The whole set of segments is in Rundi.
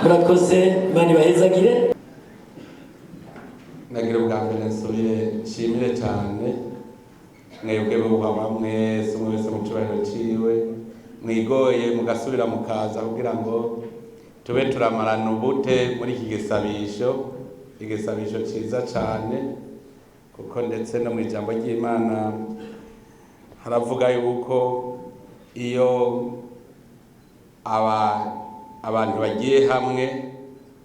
murakoze Imana ibahezagire. nagira ubwa mbere nsubire nshimire cyane mwebwe buhaba mwese umwe wese mu cyubahiro ciwe mwigoye mugasubira mukaza kugira ngo tube turamarana ubute muri iki igisabisho ciza cyane, kuko ndetse no mu ijambo ry'Imana haravuga yuko iyo abantu bagiye hamwe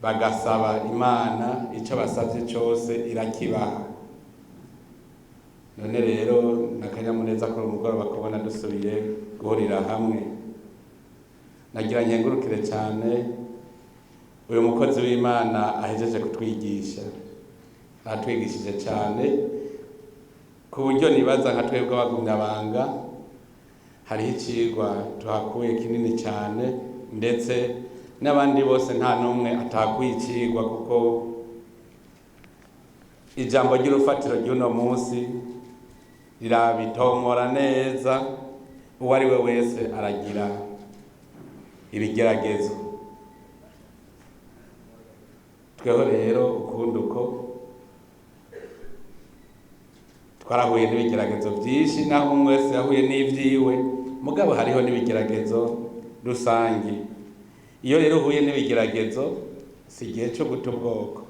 bagasaba Imana icyo basabye cyose irakibaha. None rero nakanyamuneza ko umugoroba kubona dusubiye guhurira hamwe. Nagira nkengurukire cyane uyu mukozi w'Imana ahejeje kutwigisha, atwigishije cyane ku buryo nibaza nka twebwe abagumyabanga hariho icigwa tuhakuye kinini cyane, ndetse n'abandi bose nta n'umwe atakuye icigwa, kuko ijambo ry'urufatiro ry'uno munsi rirabitomora neza. Uwo ari we wese aragira ibigeragezo. Tweho rero ukundi uko twarahuye n'ibigeragezo byinshi, naho umwe wese yahuye n'ivyiwe, mugabo hariho n'ibigeragezo rusangi. Iyo rero uhuye n'ibigeragezo si igihe cyo guta ubwoko,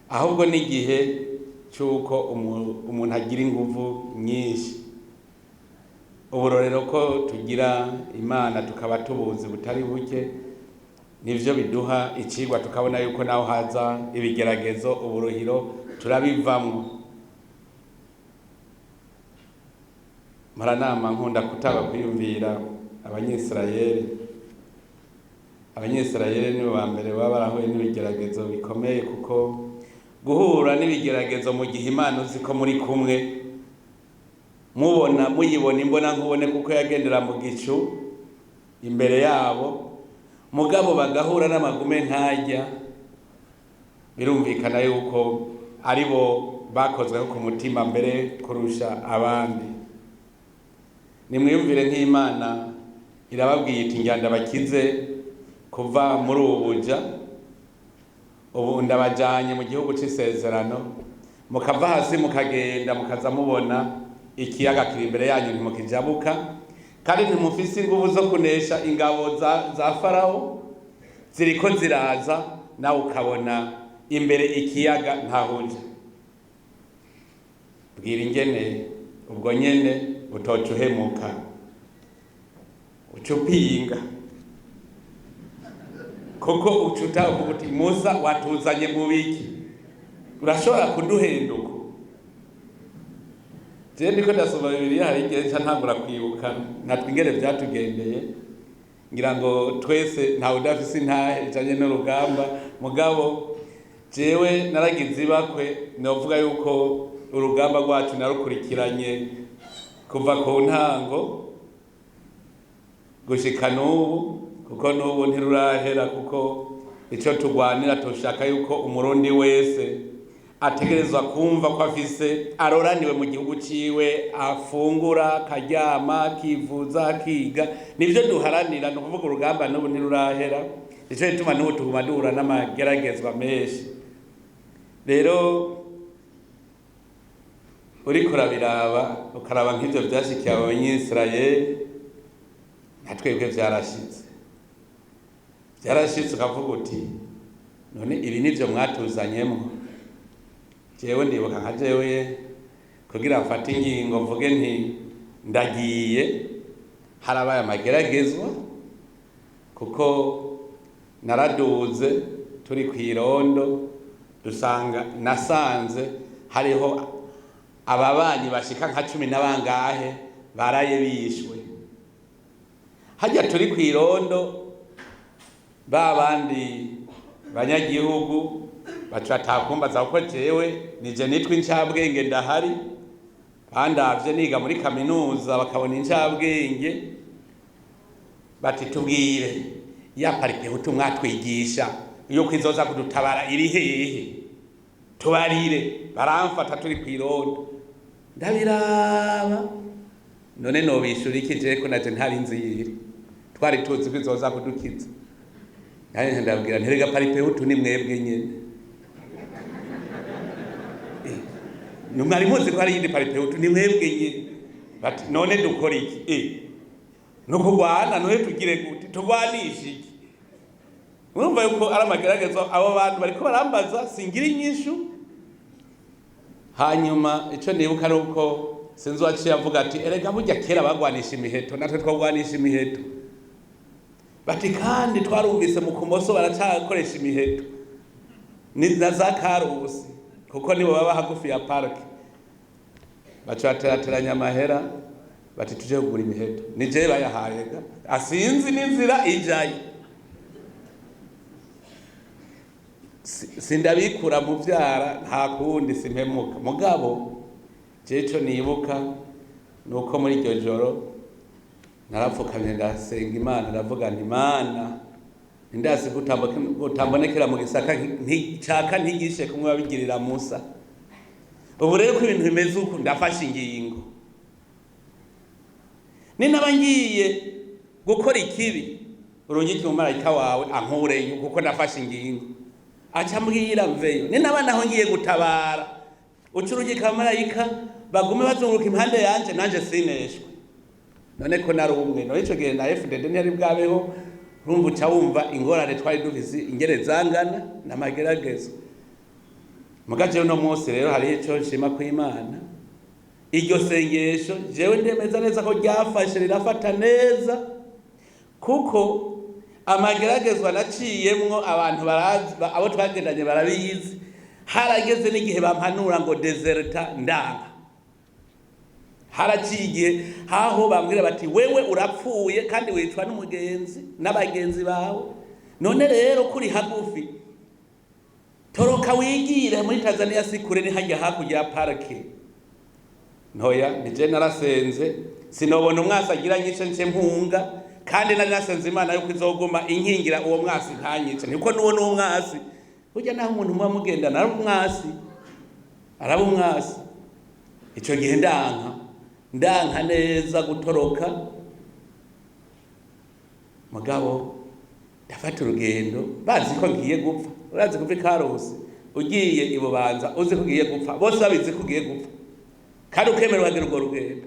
ahubwo n'igihe cy'uko umuntu agira inguvu nyinshi. Uburorero ko tugira Imana tukaba tubuzi butari buke, nivyo biduha icigwa tukabona yuko naho haza ibigeragezo uburuhiro turabivamwo. Maranama nkunda kutaba kwiyumvira Abanyisirayeli nibo ba mbere baba barahuye n'ibigeragezo bikomeye, kuko guhura n'ibigeragezo mu gihe Imana uzi ko muri kumwe muyibona imbona nkubone, kuko yagendera mu gicu imbere yabo, mugabo bagahura n'amagume ntajya, birumvikana yuko ari bo bakozweho ku mutima mbere kurusha abandi. Nimwiyumvire nk'Imana irababwiye iti njyanda bakize kuva muri ubu buja, ubu ndabajanye mu gihugu c'isezerano, mukava hasi mukagenda mukaza mubona ikiyaga kiri imbere yanyu ntimukijabuka, kandi ntimufise inguvu zo kunesha ingabo za Farawo ziriko ziraza, nawe ukabona imbere ikiyaga ntahuja. Bwira ingene ubwo nyene utoca uhemuka ucupinga, kuko ucuta uvuga uti Musa watuzanye mu biki, urashobora kuduhenduka. Je ndiko ndasoma Bibiliya hari igihe nca ntangura kwibuka natwe ingene vyatugendeye, ngira ngo twese ntawe udafise intahe ijanye n'urugamba, mugabo jewe naragize ibakwe novuga yuko urugamba rwacu narukurikiranye kuva ku ntango gushika n'ubu, kuko n'ubu ntirurahera, kuko ico tugwanira tushaka yuko umurundi wese ategerezwa kumva ko afise aroraniwe mu gihugu ciwe, afungura, karyama, kivuza, kiga, nivyo duharanira. No kuvuga urugamba n'ubu ntirurahera, ico gituma n'ubu tuguma duhura n'amageragezwa menshi. Rero uriko urabiraba ukaraba nk'ivyo vyashikiye Abanyisirayeli, natwebwe vyarashitse ukavuga uti none ibi nivyo mwatuzanyemo. Jewe ndibuka nka jewe kugira mfate ingingo mvuge nti ndagiye, harabaye amageragezwa, kuko naraduze turi kw'irondo nasanze hariho ababanyi bashika nka 10 n'abangahe baraye bishwe. Hajya turi kw'irondo babandi banyagihugu batakumbaza uko jewe nije nitwa incabwenge ndahari, bandavye niga muri kaminuza bakabona incabwenge, bati tubwire ya parike mwatwigisha iyo kwizoza kudutabara iri hehe, tubarire. Baramfata turi kw'irondo ndabiraba, none nobishura iki je ko naje ntari nziri, twari tuzi kwizoza kudukiza. yani ndabwira nterega paripehutu ni mwebwe nyene numari muzi ko ari yindi paripehutu ni mwebwe nyene bati none dukora iki nuko gwana none tugire gute tugwanisha iki urumva yuko ari amagerageza abo bantu bariko barambaza singira inyishu hanyuma ico nibuka ari uko sinzi waciye avuga ati erega burya kera bagwanisha imiheto natwe twagwanisha imiheto bati kandi twarumvise mu kumoso baracakoresha imiheto ni na za Karusi kuko nibo baba hagufi ya park bacaterateranya amahera bati tuje kugura imiheto ni je bayahayega asinzi n'inzira ijaye sindabikura mu vyara nta kundi simpemuka mugabo jeco nibuka nuko muri iryo joro narapfukamye ndasenga Imana ndavuga nti Imana ndasi gutambonekera mu gisaka nticaka ntigishe kumwe babigirira Musa ubu rero ko ibintu bimeze uko ndafashe ingingo ni nabangiye gukora ikibi urungiki mu marayika wawe ankureyo kuko ndafashe ingingo aca mbwira mveyo ni nabana aho ngiye gutabara ucurugika marayika bagume bazunguruka impande yanje nanje sineshwe none ko nari umwe no ico gihe na FDD ntiyari bwabeho rumva uca wumva ingorane twari duvize ingere zangana n'amageragezo mugaje uno munsi rero hari ico nshima ku Imana iryo sengesho jewe ndemeza neza ko ryafashe rirafata neza kuko amageragezwa naciyemwo abantu barazi abo twagendanye barabizi harageze n'igihe bampanura ngo deserta ndanga haraciye haho bambwira bati wewe urapfuye kandi wicwa n'umugenzi n'abagenzi bawe none rero kuri hagufi toroka wigire muri Tanzania sikure ni hajya hakurya parke ntoya nije narasenze sinobona umwasi agira nyice nce mpunga kandi nari nasenze Imana yuko izoguma inkingira uwo mwasi ntanyice niko nuwo n'umwasi burya naho umuntu muba mugendana araba umwasi ico gihe ndanka neza gutoroka mugabo ndafata urugendo bazi ko ngiye gupfa urazi kuva Karusi ugiye ibubanza uzi ko ugiye gupfa bose babizi ko ugiye gupfa kandi ukemera wagira urwo rugendo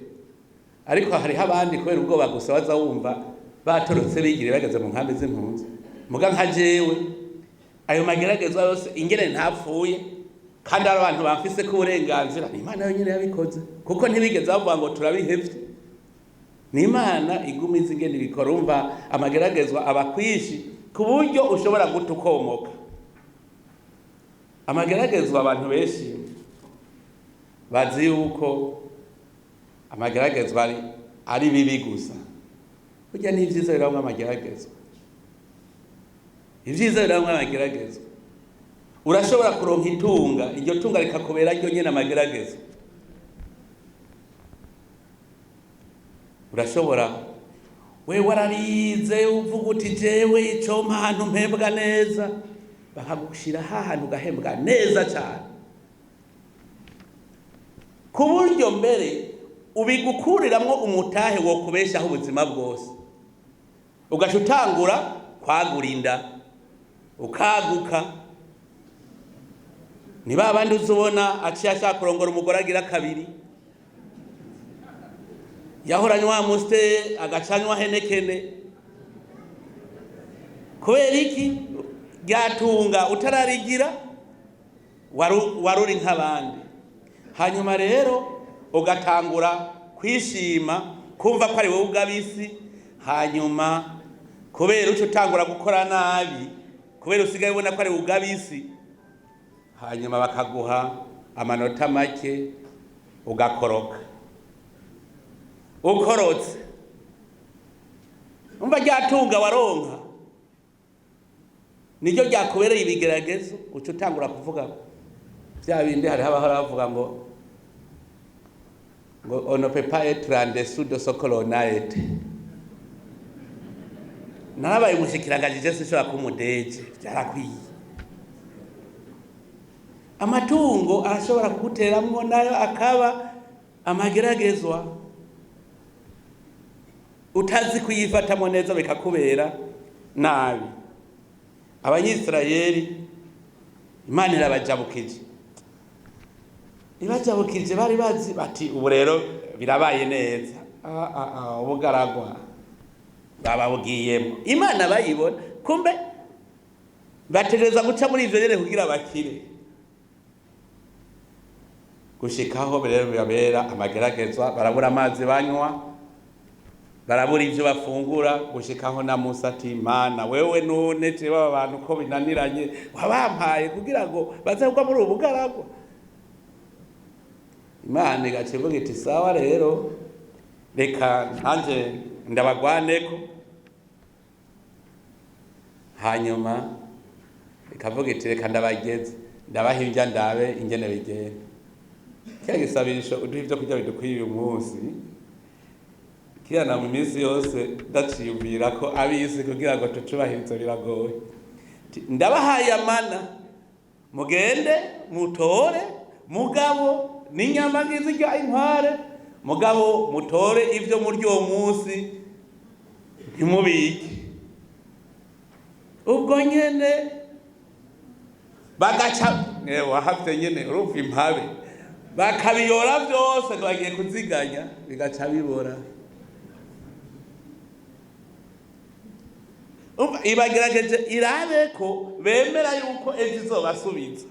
ariko hariho abandi kubera ubwoba gusa baza wumva batorotse bigire bageze mu nkambi z'impunzi muga nka jewe ayo mageragezwa yose ingene ntapfuye kandi ari abantu bafise ko uburenganzira ni Imana yonyine yabikoze kuko ntibigeze bavuga ngo turabihevye ni Imana igumiza ingene bikora umva amageragezwa abakwishi ku buryo ushobora gutukomoka amageragezwa abantu benshi bazi yuko amageragezwa ari bibi gusa burya ni ivyiza biramwe amageragezwa ivyiza biramwe amageragezwa urashobora kuronka itunga iryo tunga rikakubera ryo nyene amageragezwa urashobora we wararize uvuga uti jewe ico mpano mpembwa neza bakagushira hahantu ugahembwa neza cyane ku buryo mbere ubigukuriramwo umutahe wo kubeshaho ubuzima bwose ugaca utangura kwagurinda ukaguka niba abandi uzubona aciye ashaka kurongora umugore agira kabiri yahoranywa muste agacanywa henekene kubera iki ryatunga utararigira waruri nk'abandi hanyuma rero ugatangura kwishima kumva ko ari wowe ubwabisi hanyuma kubera uco utangura gukora nabi kubera usigaye ubona ko ari wowe ubwabisi hanyuma bakaguha amanota make ugakoroka ukorotse umva ryatunga waronka niryo ryakubereye ibigeragezo uca utangura kuvuga bya bindi hari haba haravuga ngo on ne peut pas être en dessous de ce que l'on a été narabaye umushikiranganje sinshobora kumudeje byarakwiye amatungo arashobora kuguteramwo nayo akaba amageragezwa utazi kuyifatamo neza bikakubera nabi abanyisirayeli Imana irabajabukije ibajabukije bari bazi bati ubu rero birabaye neza ubugaragwa bababugiyemo Imana bayibona kumbe bategereza guca muri ivyo nyene kugira bakire gushikaho rero bibabera amageragezwa barabura amazi banywa barabura ivyo bafungura gushikaho na Musa ati Mana wewe none je baba bantu ko binaniranye wabampaye kugira ngo bazagwa muri ubugaragwa Imana igacivuga iti sawa rero reka nanje ndabagwaneko hanyuma ikavuga iti reka ndabageze ndabahinja ndabe ingene bigenda kya gisabisho uduha ivyo kurya bidukwiye uyu munsi kiyana mu minsi yose ndaciyumvira ko abisi kugira ngo tucubahirize biragoye ndabahaye amana mugende mutore mugabo n'inyama nk'izirya inkware mugabo mutore ivyo muri uwo munsi ntimubike ubwo nyene bagaca wahavye nyene urumva impabe bakabiyora vyose bagiye kuziganya bigaca bibora ibagerageje irabe ko bemera yuko ejo izobasubiza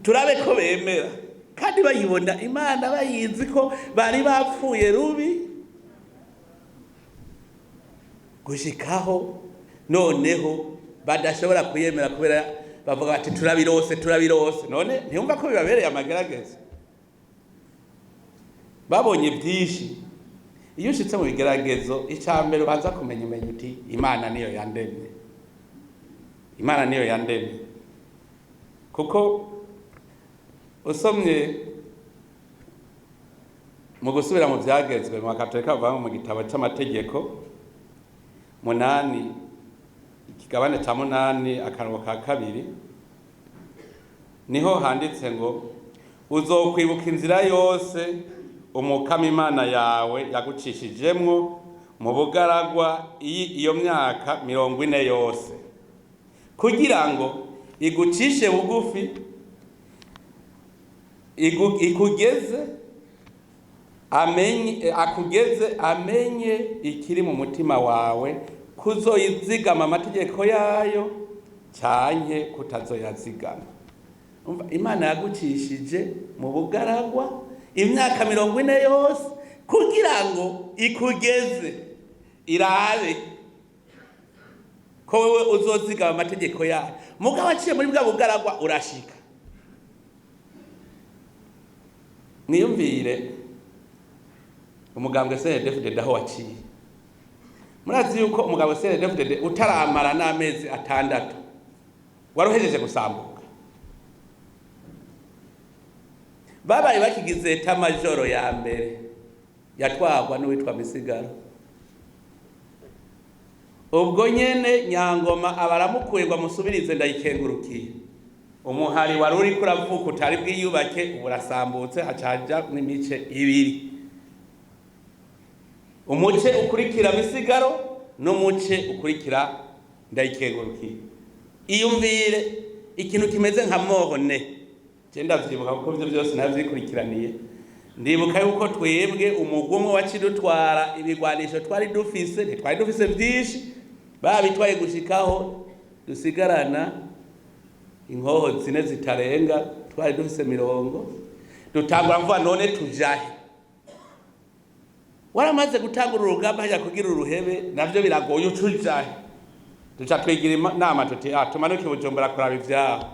turabe ko bemera kandi bayibona Imana bayizi ko bari bapfuye rubi gushikaho noneho badashobora kuyemera kubera bavuga bati turabirose none ntiyumva ko bibabereye amagerageza babonye byinshi iyo ushitse mu bigeragezo icambere ubanza kumenya uti Imana niyo yandemye kuko usomye mu gusubira mu byagezwe mu Katolika bava mu gitabo cy'amategeko 8 ikigabane ca 8 akarongo ka 2 niho handitse ngo uzokwibuka inzira yose umukama Imana yawe yagucishijemwo mu bugaragwa iyo myaka 40 yose kugira ngo igucishe bugufi akugeze amenye ikiri mu mutima wawe kuzoyizigama amategeko yayo canke kutazoyazigama Imana yagucishije mu bugaragwa imyaka 40 yose kugira ngo ikugeze irabe ko wewe uzozigama amategeko yayo mugabo aciye muri bwa bugaragwa urashika niyumvire umugambwe CNDD-FDD aho waciye murazi yuko umugambwe CNDD-FDD utaramara n'amezi 6 waruhejeje gusambuka babaye bakigize eta majoro ya mbere yatwagwa n'uwitwa Misigaro ubwo nyene Nyangoma abaramukurirwa musubirize ndayikengurukiye umuhari wari uri kuravuka utari bwiyubake urasambutse hacaja n'imice 2 umuce ukurikira Misigaro n'umuce ukurikira ndayikengurukiye iyumvire ikintu kimeze nka mohone Jenda vyibuka kuko ivyo byose navyikurikiraniye ndibuka yuko twebwe umugumo wacidutwara ibigwanisho twari dufise byinshi babitwaye gushikaho dusigarana inkoho 4 zitarenga twari dufise 70 dutangura mvuga none tujahe waramaze gutangura urugamba hajya kugira uruhebe navyo biragoye ucujahe duca twigira inama tuti tumanuke Bujumbura kuraba ivyaho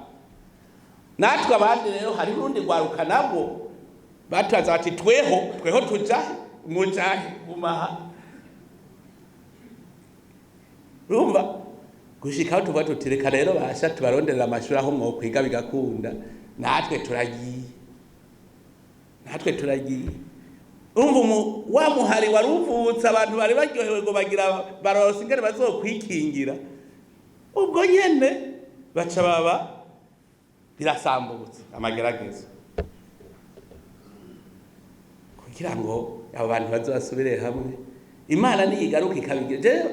natwe abandi rero hari urundi rwaruka nabwo bataza ati tweho tujahe mujahe umaha rumba gushika aho tuva tutireka rero basha tubaronderera amashuri aho mwo kwiga bigakunda natwe turagiye umva wa muhari waruvutse abantu bari baryohewe ngo bagira barose ingene bazokwikingira ubwo nyene baca baba birasambutse amagerageza kugira ngo abo bantu bazasubire hamwe Imana niyigaruka ikabigeje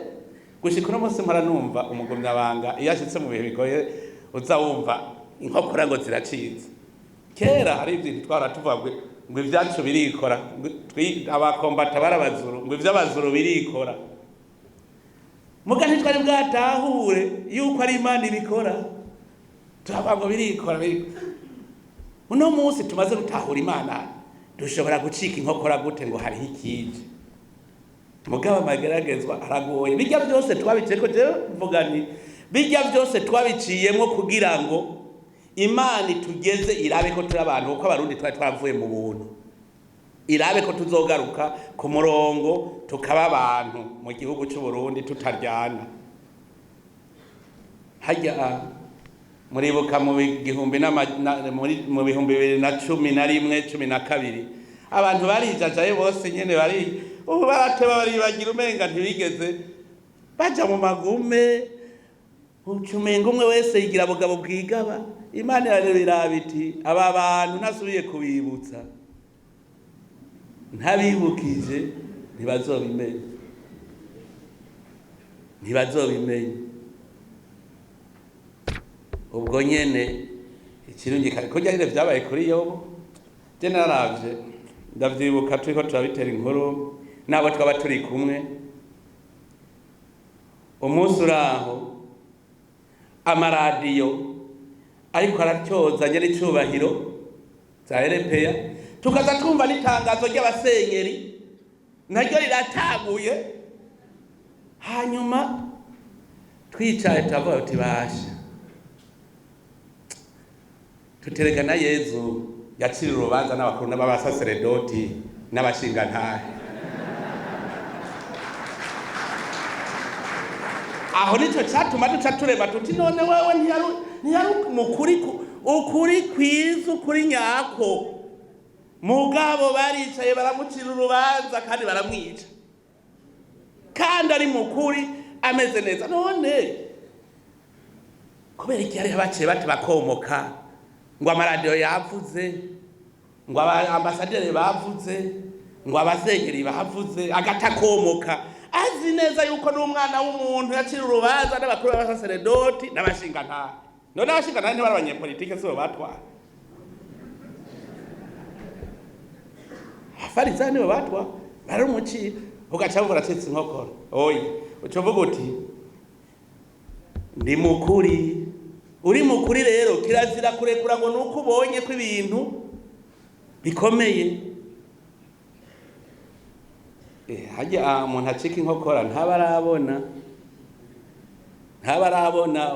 gushika uno munsi mpora numva umugumyabanga iyo ashitse mu bihe bigoye uza wumva inkokora ngo ziracize. Kera hari ibintu twara tuvuga ngo ibyacu birikora, abakombata barabazuru ngo ivy'abazuru birikora. Muga ntitwari bwatahure yuko ari Imana ibikora, turavuga ngo birikora. Uno munsi tumaze gutahura Imana, dushobora gucika inkokora gute ngo hariho ikije. Mugabo amageragezwa aragoye. Bijya byose twabiciyeko, jewe mvuga nti bijya byose twabiciyemo kugira ngo Imana itugeze irabe ko turi abantu, kuko abarundi twari twavuye mu buntu, irabe ko tuzogaruka ku murongo tukaba abantu mu gihugu cy'u Burundi tutaryana. Hajya muribuka mu bihumbi 2011-12 abantu barijajaye bose nyene bari ubu barateba baribagira umenga ntibigeze baja mu magume, ucumenga umwe wese yigira abugabo bwigaba. Imana rero irabiti aba bantu nasubiye kubibutsa, ntabibukije ntibazobimenya. Ubwo nyene ikirungi ko ryari vyabaye kuri Yobu, je naravye ndavyibuka turiko turabitera inkuru nabo twaba turi kumwe. Umunsi uraho amaradiyo ariko aratyoza nyene icubahiro za Erepeya, tukaza twumva n'itangazo ry'abasenyeri naryo rirataguye. Hanyuma twicaye turavuga tuti basha, tuterega na Yezu yacira urubanza n'abakuru n'abasaseredoti n'abashingantahe. Aho nico cyatuma duca tureba tuti none wewe ntiyari ukuri kwiza, ukuri nyako. Mugabo baricaye baramucira urubanza kandi baramwica, kandi ari mukuri ameze neza. None kubera iki hari abaciye bati bakomoka ngo amaradiyo yavuze, ngo ambasaderi bavuze, ngo abasenyeri bavuze, agatakomoka azi neza yuko n'umwana w'umuntu yacira urubanza n'abakuru b'abasaseredoti n'abashingantahe. None abashingantahe ntibari abanyepolitike sibo batwara, abafarisayo nibo batwara, barumuciye. Ugaca bumva uracitse inkokora. Oya, ucuvuga uti ndi mukuri. Uri mukuri rero kirazira kurekura ngo nuko ubonye ko ibintu bikomeye. Hajya umuntu acika inkokora ntabarabona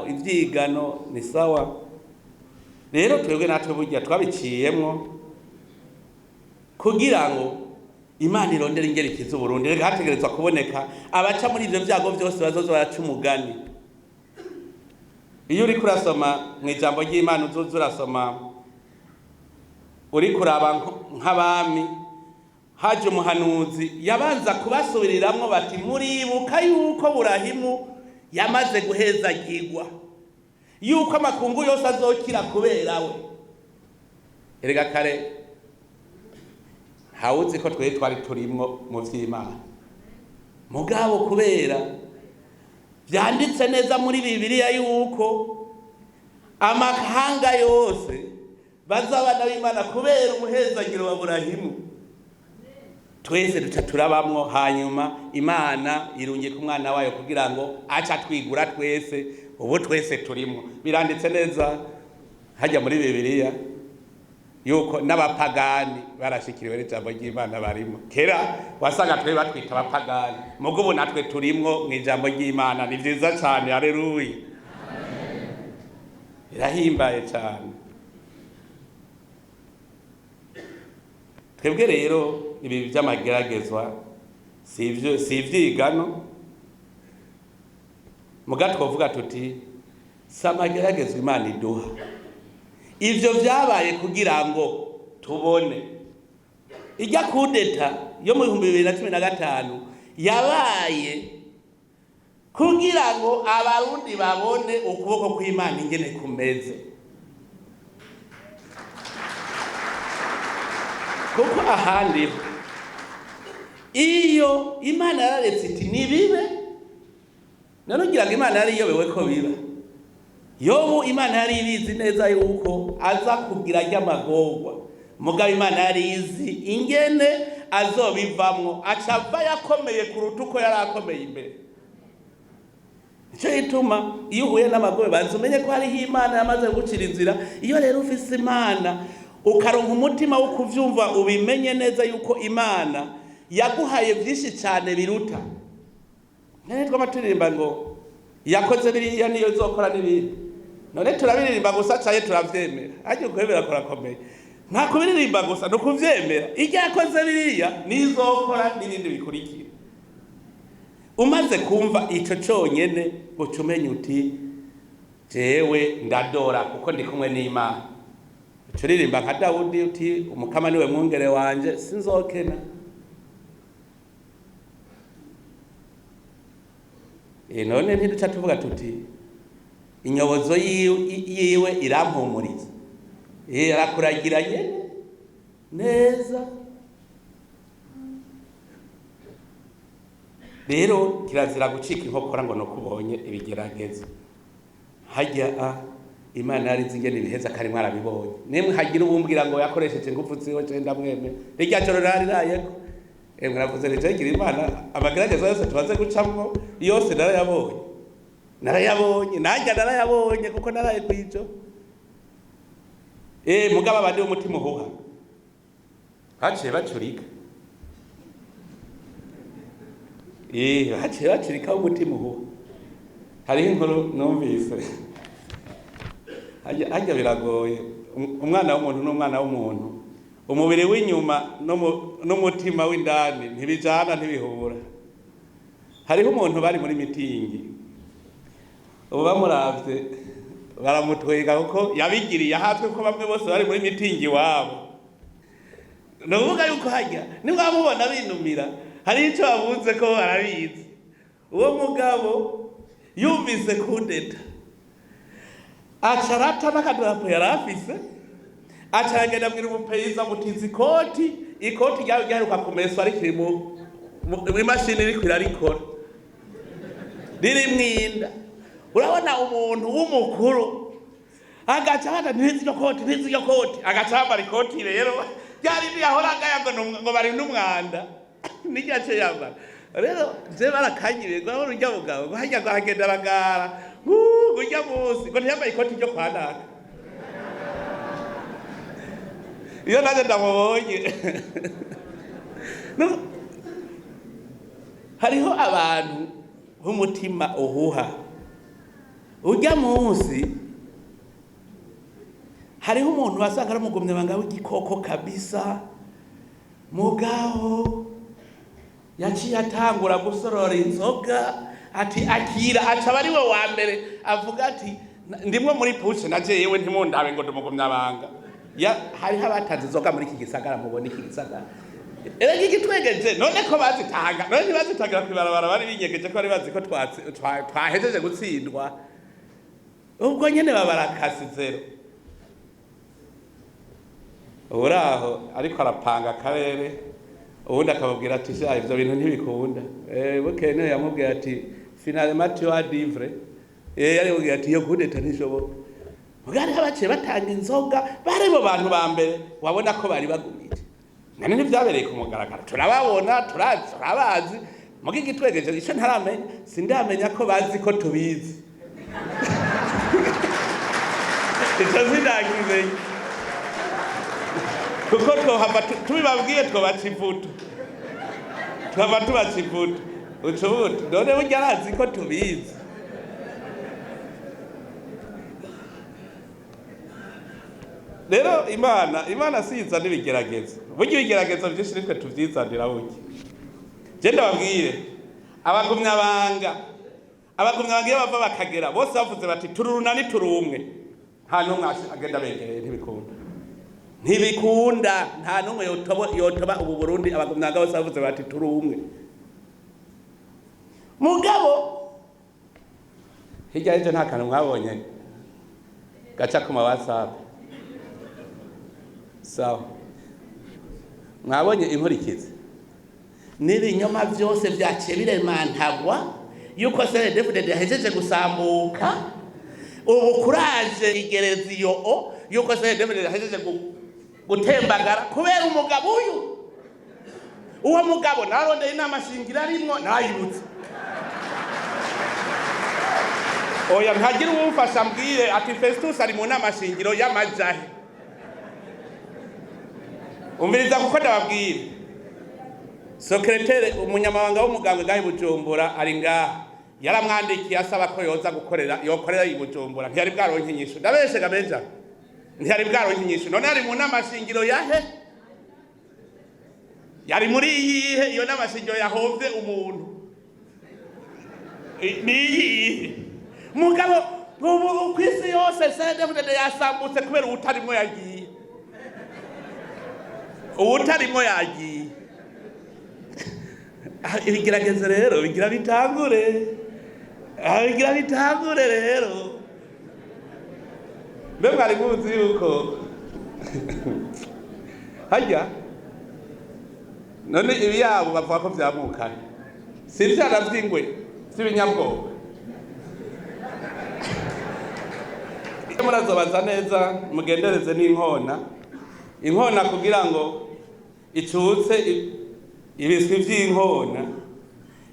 ivyigano ni sawa. Rero twebwe natwe burya twabiciyemwo kugira ngo Imana irondere ingerekezo Burundi. Rega hategerezwa kuboneka abaca muri ivyo vyago byose bazoza baraca umugani. Iyo uri kurasoma mu ijambo ry'Imana uzoza urasoma uri kuraba nk'abami, haje umuhanuzi yabanza kubasubiriramwo bati muribuka yuko Burahimu yamaze guhezagirwa, yuko amakungu yose azokira kubera we. Erega kare hawuzi ko twari turimwo mu vy'Imana, mugabo kubera vyanditse neza muri Bibiliya yuko amahanga yose bazabana b'Imana kubera umuhezagiro wa Burahimu, twese duca turabamwo. Hanyuma Imana irungiye ku mwana wayo kugira ngo aca twigura twese, ubu twese turimwo. Biranditse neza hajya muri Bibiliya yuko n'abapagani barashikiriwe n'ijambo ry'Imana barimo. Kera wasanga twe batwita abapagani, mugo ubu natwe turimwo mu ijambo ry'Imana. Ni vyiza cyane, haleluya, irahimbaye cyane. Twebwe rero ibi by'amageragezwa si ivyigano, muga twovuga tuti si amageragezwa Imana iduha. Ivyo vyabaye kugira ngo tubone. Ijya kudeta yo mu 2015 yabaye kugira ngo abarundi babone ukuboko kw'Imana ingene kumeze. Kuko ahandi iyo Imana yararetse iti nibibe none ugira ngo Imana yari iyobewe ko biba. Yobu Imana yari ibizi neza yuko aza kugira ry'amagorwa, mugabo Imana yari izi ingene azobivamwo, acava yakomeye kuruta uko yari akomeye imbere. Icyo gituma iyo uhuye n'amagorwa banza umenye ko hariho Imana yamaze gucira inzira. Iyo rero ufise Imana ukaronka umutima wo kuvyumva, ubimenye neza yuko Imana yaguhaye byinshi cyane biruta. None twamaturimba ngo yakoze biriya niyo zokora n'ibindi. None turabiririmba gusa caye turavyemera. Aje kwemera korakomeye. Nta kubiririmba gusa no kuvyemera. Ijya yakoze biriya nizokora n'ibindi bikurikira. Umaze kumva ico conyene ucumenye uti jewe ndadora kuko ndi kumwe n'Imana. Turirimba nka Dawudi uti umukama niwe mwungere wanje sinzokena. None ntiduca tuvuga tuti inyobozo yiwe irampumuriza. Arakuragiranye neza. Rero kirazira gucika inkokora ngo nokubonye ibigeragezo. Hajya Imana yari zingene ibiheza kari mwarabibonye. Nemwe hagira ubumbwira ngo yakoresheje ingufu ziwe cenda mweme. Rijya joro rarayeko. Mwaravuze rijagira Imana amagerageza yose tubaze gucamwo yose narayabonye najya narayabonye kuko naraye kwijo. Mugaba abandi umutima uhuha haciye bacurika. Haciye bacurika umutima uhuha. Hariho inkuru numvise hajya biragoye. Umwana w'umuntu n'umwana w'umuntu, umubiri w'inyuma n'umutima w'indani ntibijana ntibihura. Hariho umuntu bari muri mitingi, ubu bamuravye baramutwega kuko yabigiriye hafi ko bamwe bose bari muri mitingi wabo. Nuvuga yuko hajya nimba mubona binumira hari ico bavuze ko barabizi. Uwo mugabo yumvise kudeta acarata n'akadarapo yarafise, acagenda abwira umupeyiza mutizi ikoti ryawe ryaheruka kumeswa rikiri mu imashini riko irarikora riri mwinda. Urabona umuntu w'umukuru agaca hata ntizi yo koti agaca yambara ikoti rero ryari niyahoraga yago ngo bari n'umwanda n'icyace yambara. Rero je barakanyibirwa urabona urya mugabo ngo hajya agenda bagara urya munsi ngo ntiyambaye ikoti ryo kwanaka. Iyo naje ndamubonye hariho abantu b'umutima uhuha. Urya munsi hariho umuntu wasanga ari umugumye banga w'igikoko kabisa, mugabo yaciye atangura gusorora inzoga ati akira aca bari we wa mbere avuga ati ndimwe muri pushe naje yewe ntimundabe ngo ndumugumye abanga. Hariho abatanze inzoga muri iki gisagara, mubona iki gisagara iki twegeje. None ko bazitanga none ntibazitangira kwibarabara bari binyegeje ko bari bazi ko twahejeje gutsindwa. Ubwo nyene babarakasi zero. Uraho ariko arapanga akarere, ubundi akababwira ati sha ivyo bintu ntibikunda. Bukene yamubwira ati finalement tu as livre. Yari yamubwira ati yo kudeta ntishoboka. Mugari habaciye batanga inzoga bari bo bantu ba mbere wabona ko bari bagumije. Nane ntivyabereye ku mugaragaro, turababona turabazi. Mugi gitwegeje ico ntaramenya, sindamenya ko bazi ko tubizi. Icyo sindakimenye kuko twohava tubibabwiye twobaca ivutu, twaba tubaca ivutu ucubutu. None burya arazi ko tubizi. Rero Imana siza n'ibigeragezo. Burya ibigeragezo byinshi nitwe tuvyizanira burya. Je ndababwire abagumyabanga iyo bava bakagera bose bavuze bati tururunani turumwe. Nta numwe agenda begereye ntibikunda nta numwe yotoba ubu Burundi. Abagumyabanga bose bavuze bati turumwe. Mugabo hirya y'ejo nta kantu mwabonye gaca ku ma WhatsApp. Sawa mwabonye inkurikizi n'ibinyoma byose byaciye biremantagwa yuko CNDD-FDD yahejeje gusambuka, ubu kuraje igereza iyo yuko CNDD-FDD yahejeje gutembagara kubera umugabo uyu. Uwo mugabo narondeye inama shingiro arimwo nayibutse. Oya ntagira uwumfasha mbwire ati Festus ari mu nama shingiro y'amajahe. Umviriza kuko ndababwira. Secrétaire umunyamabanga w'umugambwe ngaho Bujumbura ari ngaha. Yaramwandikiye asaba ko yokorera i Bujumbura. Ntiyari bwaronke inyishu. Ndabeshe gabenja. Ntiyari bwaronke inyishu. None ari mu nama shingiro yahe? Yari muri iyihe iyo nama shingiro yahovye umuntu. Niyihe? Mugabo ubu kwisi yose CNDD-FDD yasambutse kubera ubutarimo yagiye. Ubutarimo yagiye. Ibigerageze rero bigira bitangure. Bigira bitangure rero. Mbe mwari muzi yuko hajya none ibi yabo bavuga ko vyamukanye. Sivyo vyingwe sibinyabwoba. Murazobaza neza mugendereze inkona kugira ngo icutse ibiswi vy'inkona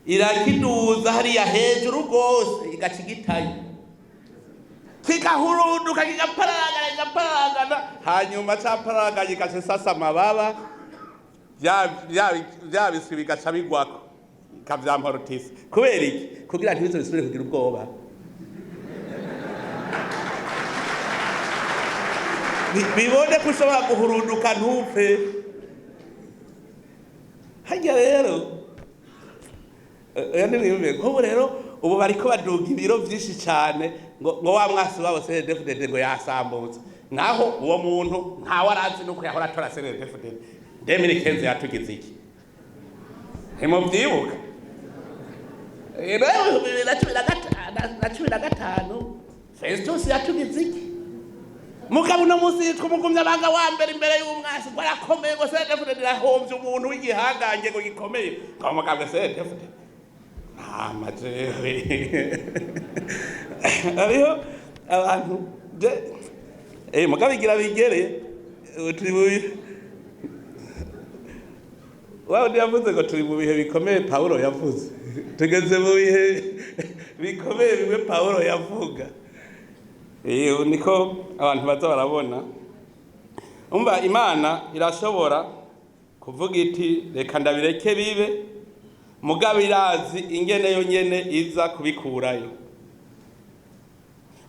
irakiduza hariya hejuru rwose igacigitaye kikahuruduka kigaparagana hanyuma caparagaye gacesasa amababa vya biswi bigaca bigwako ikavyamporotisi. Kubera iki? Kugira ntibizo bisubire kugira ubwoba. Bibone kushobora guhurunduka ntupfe. Hajya rero nk'ubu rero ubu bariko baduga ibiro vyinshi cane ngo wa mwasi wabo CNDD-FDD ngo yasambutse, naho uwo muntu ntawe arazi nuko yahora atora CNDD-FDD. 2015 yatugize iki? Ntimuvyibuka? Na cumi na gatanu Festus yatugize iki? Mugabo no musi yitwa umugumyabanga wa mbere imbere y'umwasi ngo arakomeye ngo CNDD-FDD yahovye umuntu w'igihangange ngo gikomeye ngo mugabo CNDD-FDD majewe ariho abantu mugabo igira bigere turi wao yavuze ngo turi mu bihe bikomeye Paulo yavuze tugeze mu bihe bikomeye bimwe Paulo yavuga. Niko abantu baza barabona. Umva Imana irashobora kuvuga iti reka ndabireke bibe, mugabo irazi ingene yo nyene iza kubikurayo.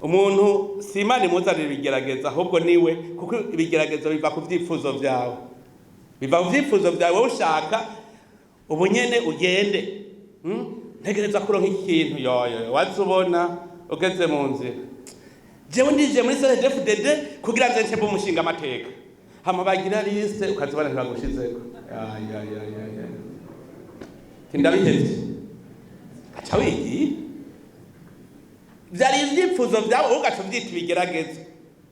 Umuntu si Imana imuzanira ibigerageza ahubwo niwe, kuko ibigerageza biva ku vyifuzo vyawe. Biva ku vyifuzo vyawe ushaka ubu nyene ugende. Ntegereza kuronka ikintu yoyo wazubona ugeze mu nzira. Jewe ndije muri CNDD-FDD kugira ngo nshembe umushinga amateka. Hama bagira liste ukazibana ntibagushizeko. Tindabihevye. Acha wigi. Vyari ivyifuzo vyawe ugaca vyita ibigerageza.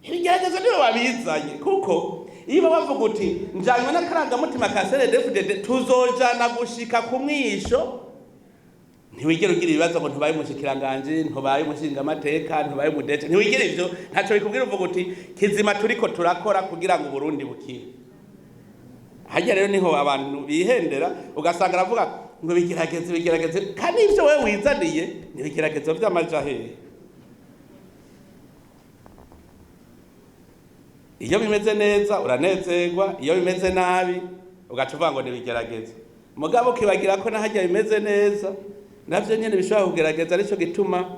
Ibigerageza niwe wabizanye kuko iyo bavuga uti njanywe n'akarangamutima ka CNDD-FDD tuzojana gushika ku mwisho. Ntiwigere ugira ibibazo ngo ntubaye umushikiranganje, ntubaye umushinga amateka, ntubaye umudete, ntiwigere ivyo. Ntaco bikubwira uvuga uti kizima turiko turakora kugira ngo Burundi bukire. Hajya rero niho abantu bihendera ugasanga aravuga ngo bigerageze kandi ivyo wewe wizaniye nibigeragezo vy'amajahe. Iyo bimeze neza uranezerwa, iyo bimeze nabi ugaca uvuga ngo nibigerageze. Mugabo kibagira ko nahajya bimeze neza navyo nyene bishobora kugerageza, arico gituma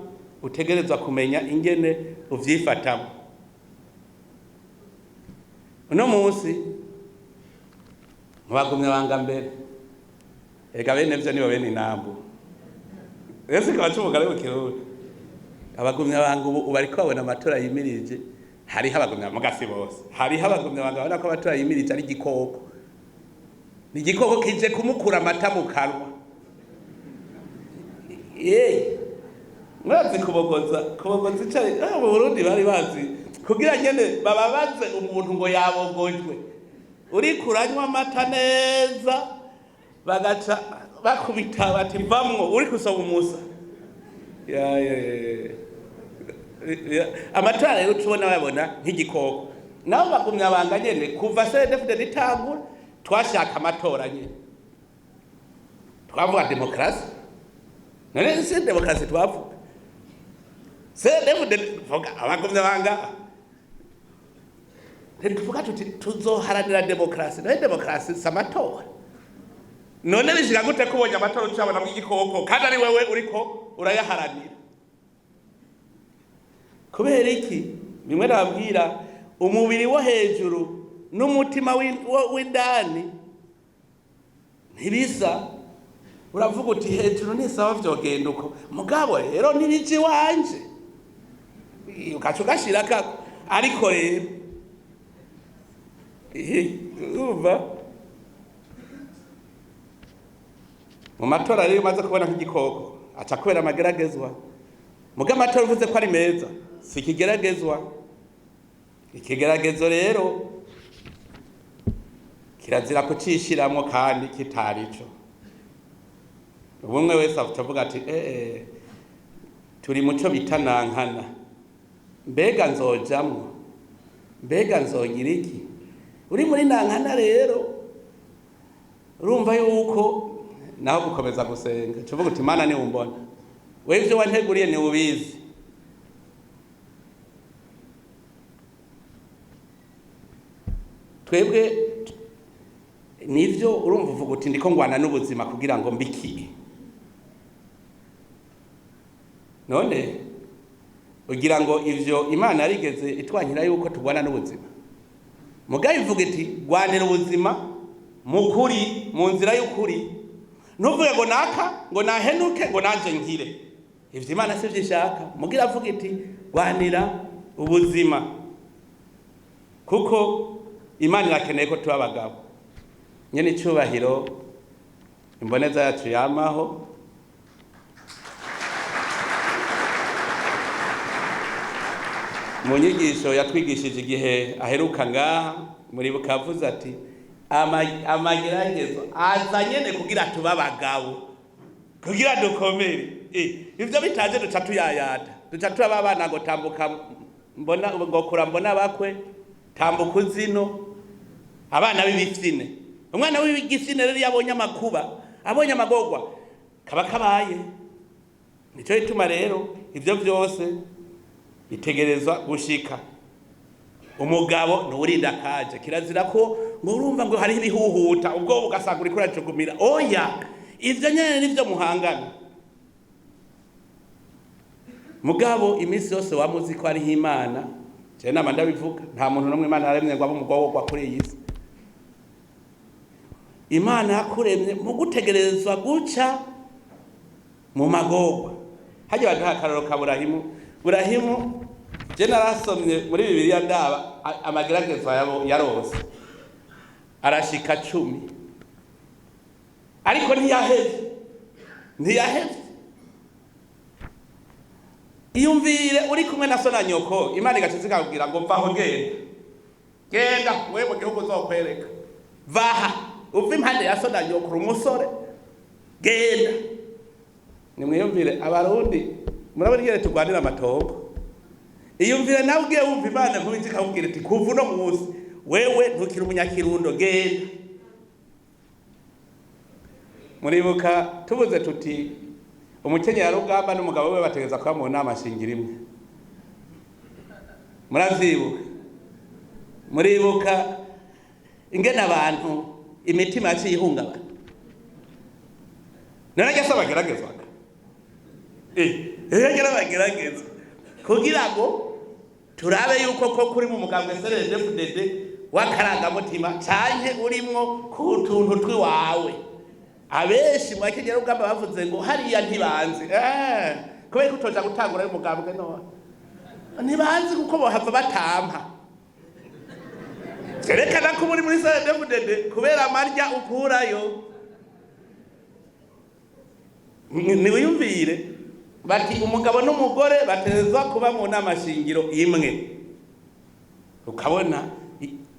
utegerezwa kumenya ingene uvyifatamo. Uno munsi mwagumyabanga mbere ega bene vyo nibo bene inambu ese kabacumugare mu Kirundi abagumyabanga ubu bariko babona amatora yimirije. Hariho abagumyabanga mugasi bose, hariho abagumyabanga babona ko amatora yimirije ari igikoko. Ni igikoko kije kumukura amata mu kanwa. Mwazi kubogoza icari mu Burundi bari bazi kugira nyene bababaze umuntu ngo yabogojwe. Uri kuranywa amata neza bagaca bakubita bati vamwo uri kusoma umusa amatora rero tubona babona nk'igikoko nabo bagumya banga nyene kuva CNDD-FDD ritangura twashaka amatora nyene twavuga demokrasi none si demokrasi twavuga CNDD-FDD vuga abagumya banga tuvuga tuti tuzoharanira demokrasi nayo demokrasi s'amatora none bishika gute kubonye amatora ucabona mw'igikoko kandi ari wewe uriko urayaharanira kubera iki bimwe nababwira umubiri wo hejuru n'umutima w'indani ntibisa uravuga uti hejuru nisaba vyogenda uko mugabo rero nibiji wanje ukaca ugashira ariko rero umva mu matora rero umaze kubona nk'igikoko aca kubera amageragezwa muga amatora uvuze ko ari meza si ikigeragezwa ikigeragezo rero kirazira kucishiramwo kandi kitarico ubumwe wese avuga ati turi muco bita nankana mbega nzojamwo mbega nzogira iki uri muri nankana rero urumva yuko naho gukomeza gusenga tuvuga uti Mana ni umbona wewe ivyo wanteguriye ni ubizi twebwe nivyo urumva uvuga uti ndiko ngwana n'ubuzima kugira ngo mbikiye none ugira ngo ivyo Imana yarigeze itwanyira yuko tugwana n'ubuzima mugaye ivuga iti gwanira ubuzima mukuri mu nzira y'ukuri ntuvuge ngo naka ngo nahenuke ngo nanje ngire ivyo Imana sivyo ishaka mugira avuga iti gwanira ubuzima kuko Imana irakeneye ko tuba abagabo nyene icubahiro imboneza yacu yamaho mu nyigisho yatwigishije igihe aheruka ngaha muri bukavuze ati amageragezo aza nyene kugira tuba abagabo kugira dukomere ivyo bitaje duca tuyayata duca turaba abana ngo tambuka mbona ngo kura mbona bakwe tambuka uzino abana b'ibitsine umwana w'igitsine rero yabonye amakuba abonye amagogwa kaba kabaye nico ituma rero ivyo vyose bitegerezwa gushika umugabo nurinda kaje kirazira ko ngo urumva ngo hari ibihuhuta ubwo ugasanga uri kuracugumira oya ivyo nyene nivyo muhangana mugabo imisi yose wamuzi ko ari Imana je nama ndabivuga nta muntu nomwe Imana yaremye ngo abumugabo kuri iyi si Imana yakuremye mu gutegerezwa guca mu magogwa haje baduha akaroro ka Burahimu je narasomye muri Bibiliya ndaba amageragezwa yabo yarose arashika 10 ariko ntiyaheze iyumvire uri kumwe na so na nyoko Imana igaciza ikakubwira ngo mvaho genda wewe mu gihugu uzokwereka vaha uva impande ya so na nyoko umusore genda nimwiyumvire abarundi murabona ingene tugwanira amatongo iyumvire nawe ugiye wumva Imana nkubiti ikakubwira iti kuva uno munsi wewe ntukiri umunyakirundo genda muribuka tubuze tuti umukenyero ya rugamba n'umugabo we bategeza kwa mu nama shingira imwe muribuka ingene abantu imitima yaciye ihungabana none gese bageragezwaga bageragezwa kugira ngo turabe yuko ko kuri mu mugambwe CNDD-FDD w'akarangamutima canke urimwo ku tuntu twiwawe abeshi mu bakenyero ugamba bavuze ngo hariya ntibanze kubera utoja gutangura y'umugambwe none ntibanze kuko bohava batampa cerekana ko muri CNDD-FDD kubera amarya ukurayo niwiyumvire bati umugabo n'umugore baterezwa kuba mu nama shingiro imwe ukabona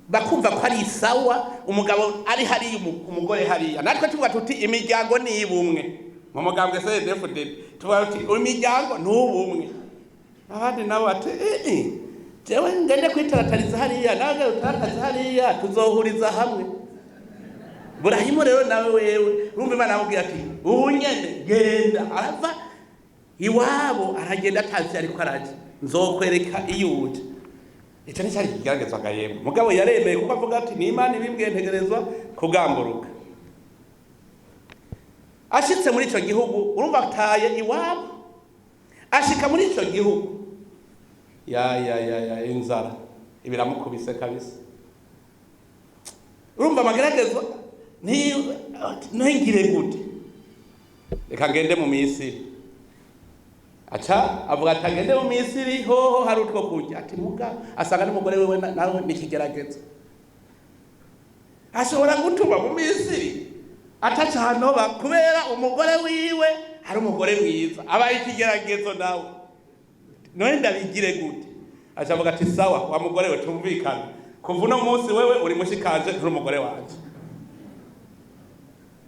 bakumva ko ari sawa umugabo ari hari umugore hariya natwe tuvuga tuti imiryango ni ibumwe mu mugambwe CNDD-FDD tubaruti imiryango n'ubumwe abandi nabo ati jewe ngende kwitaratariza hariya nawe utaratariza hariya tuzohuriza hamwe. Burahimu rero nawe wewe urumva Imana amubwira ati ubu nyene genda, arava iwabo aragenda atazi ariko araje, nzokwereka iyo uje. Icyo ni cyari kigaragazwaga yemwe, mugabo yaremeye kuko avuga ati ni Imana ibimbwiye ntegerezwa kugamburuka. Ashitse muri ico gihugu urumva ataye iwabo, ashika muri ico gihugu inzara ibiramukubise kabisa. Urumva amageragezwa ntihingire gute, reka ngende mu Misiri. Aca avuga ati agende mu Misiri hoho hari utwo kurya. Ati muga asanga n'umugore wewe nawe nikigeragezo, ashobora gutuma mu Misiri ataca hanoba kubera umugore wiwe hari umugore mwiza abaye ikigeragezo nawe none ndabigire gute. Aca avuga ati sawa wa mugore we tumvikana, kuva uno munsi wewe uri mushikanje nturi umugore wanje.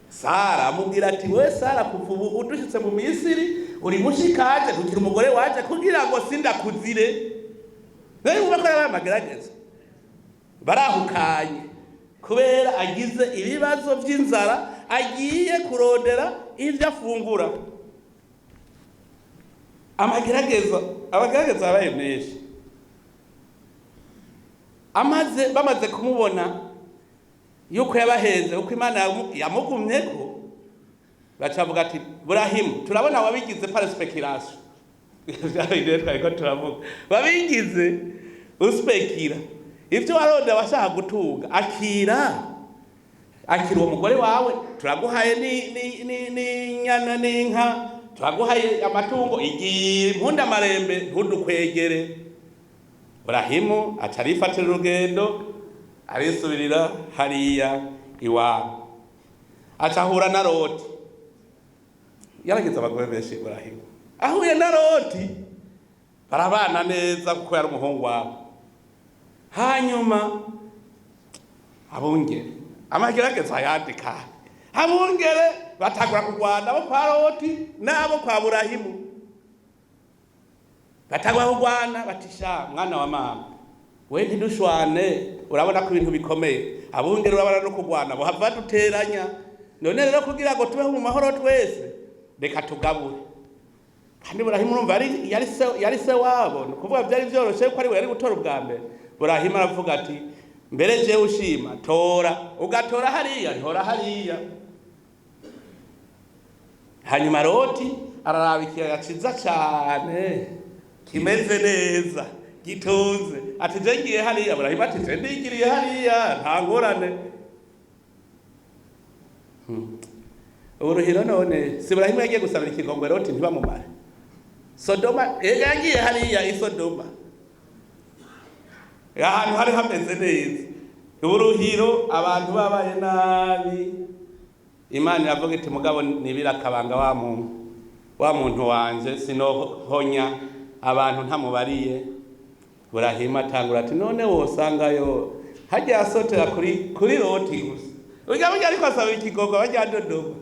Sara amubwira ati wewe Sara kuva ubu udushitse mu Misiri uri mushikaje kugira umugore waje kugira ngo sindakuzire. Nari umva ko yabaye amagerageza, barahukanye kubera agize ibibazo by'inzara, agiye kurondera ivyo afungura. Abagerageza abaye menshi. Bamaze kumubona yuko yabahenze, uko Imana yamugumyeko, bacavuga ati Burahimu turabona wabigize par speculation. Twariko turavuga wabigize uspekira ivyo waronda washaka gutunga, akira uwo mugore wawe, turaguhaye ni nyana n'inka, turaguhaye amatungo, igiye impunda marembe ntudukwegere. Burahimu aca arifatira urugendo arisubirira hariya iwabo, aca ahura na Loti. Yaragize abagore benshi Burahimu, ahuye na Loti barabana neza kuko yari umuhungu wabo. Hanyuma abungere amagerageza yandika, abungere batagura kurwana abo kwa Loti n'abo kwa Burahimu, batagura kurwana batisha mwana wa mama we ntidushwane, urabona ko ibintu bikomeye. Abungere urabona no kurwana bo hava duteranya, none rero kugira ngo tubeho mu mahoro twese reka tugabure. Kandi Burahimu urumva yari se wabo, kuvuga byari byoroshe ko ari we yari gutora ubwa mbere. Burahimu aravuga ati mbere jewe ushima tora, ugatora hariya ntora hariya. Hanyuma Loti araraba ikiyaya ciza cyane kimeze neza gitunze, ati je ngiye hariya. Burahimu ati je ndigiriye hariya nta ngorane. Uruhiro none si Burahimu yagiye gusabira ikigongwe Loti ntibamumare. Sodoma yagiye hariya i Sodoma, ahantu hari hameze neza. Uruhiro abantu babaye nabi, Imana iravuga iti mugabo nibirakabanga wa muntu wanje sinohonya abantu ntamubariye. Burahimu atangura ati none wosangayo hajya asotera kuri Loti gusa, ujya burya ariko asabira ikigongwe bajya Dodoma.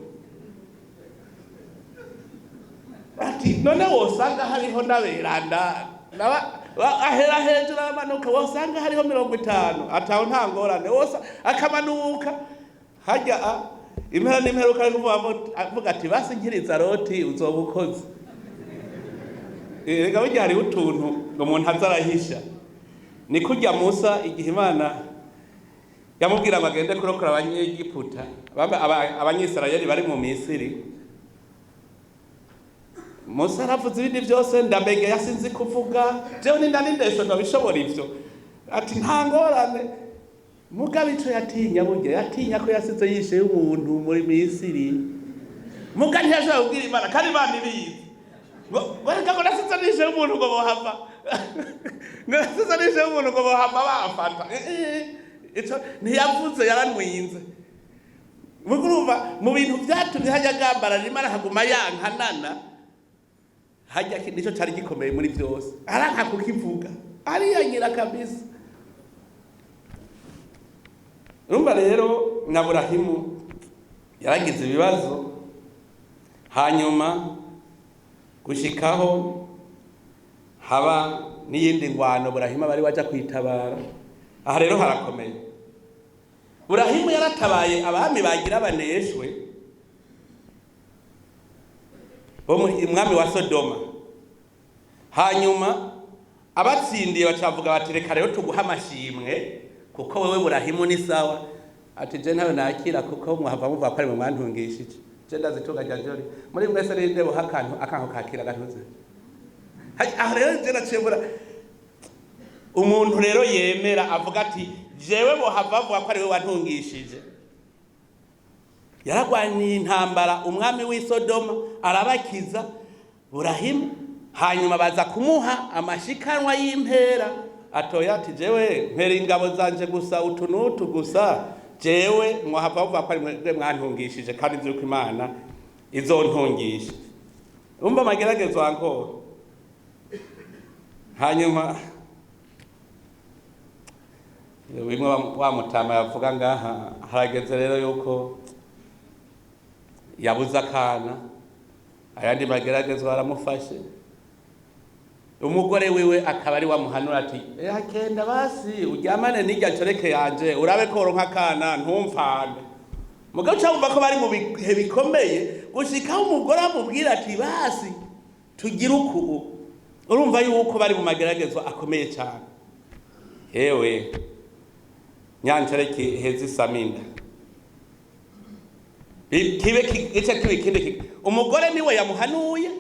Ati none wosanga hariho n'aberanda ahera hejuru amanuka, wosanga hariho 50 ataho nta ngorane, wosa akamanuka hajya impera n'imperuka avuga ati basi nkiriza Loti uzobukoze. Rega burya hari utuntu umuntu azarahisha. Ni kurya Musa igihe Imana yamubwira ngo agende kurokora abanyegiputa, abanyisirayeli bari mu Misiri. Musa aravuze ibindi byose ndambege yasinzi kuvuga, jewe n'indesho ndabishobora ivyo. Ati nta ngorane. Mugabe ico yatinya burya yatinya ko yasize yishe umuntu muri Misiri. Muga ntiyashobora kubwira Imana kandi Imana ibizi. Bareka ko nasize nishe umuntu ngo bohava. Nasize nishe umuntu ngo bohava bafata. Ico ntiyavuze yaranwinze. Mugurumva mu bintu byatumye hajya gambara Imana haguma yankanana. Hajya nico cyari gikomeye muri byose, aranka kukivuga ariyanyira kabisa. Urumva rero na Burahimu yaragize ibibazo, hanyuma gushikaho haba n'iyindi ngwano Burahimu bari waja kwitabara. Aha rero harakomeye. Burahimu yaratabaye abami bagira baneshwe bo muri umwami wa Sodoma, hanyuma abatsindiye bacavuga bati reka rero tuguha amashimwe kuko wewe Burahimu ni sawa. Ati je ntawe nakira kuko mwahava muvuga ko ari mu mwantungishije, je ndazitunga jajori muri mwese rinde bo akantu kakira gatuze. Aha rero je nacembura umuntu rero yemera avuga ati jewe bo havavuga ko ari we wantungishije. Yaragwaniye intambara umwami w'i Sodoma arabakiza Burahimu, hanyuma baza kumuha amashikanwa y'impera. Atoya ati jewe mpera ingabo zanje gusa utunutu gusa, jewe mwahava bavuga ko ari mwe mwantungishije kandi nzi yuko Imana izontungisha. Umva amageragezo ankora. Hanyuma bimwe wa mutama yavuga ngaha, harageze rero yuko yabuze akana, ayandi mageragezo baramufashe. Umugore wiwe akaba ari wamuhanura ati akenda basi uryamane n'irya coreke yanje urabe ko ronka akana ntumfane. Mugabo cyumva ko bari mu bihe bikomeye gushikaho umugore amubwira ati basi tugira uku. Urumva yuko bari mu mageragezo akomeye cyane. Yewe nyancereke hezi saminda kibe kice kibikindi. Umugore niwe yamuhanuye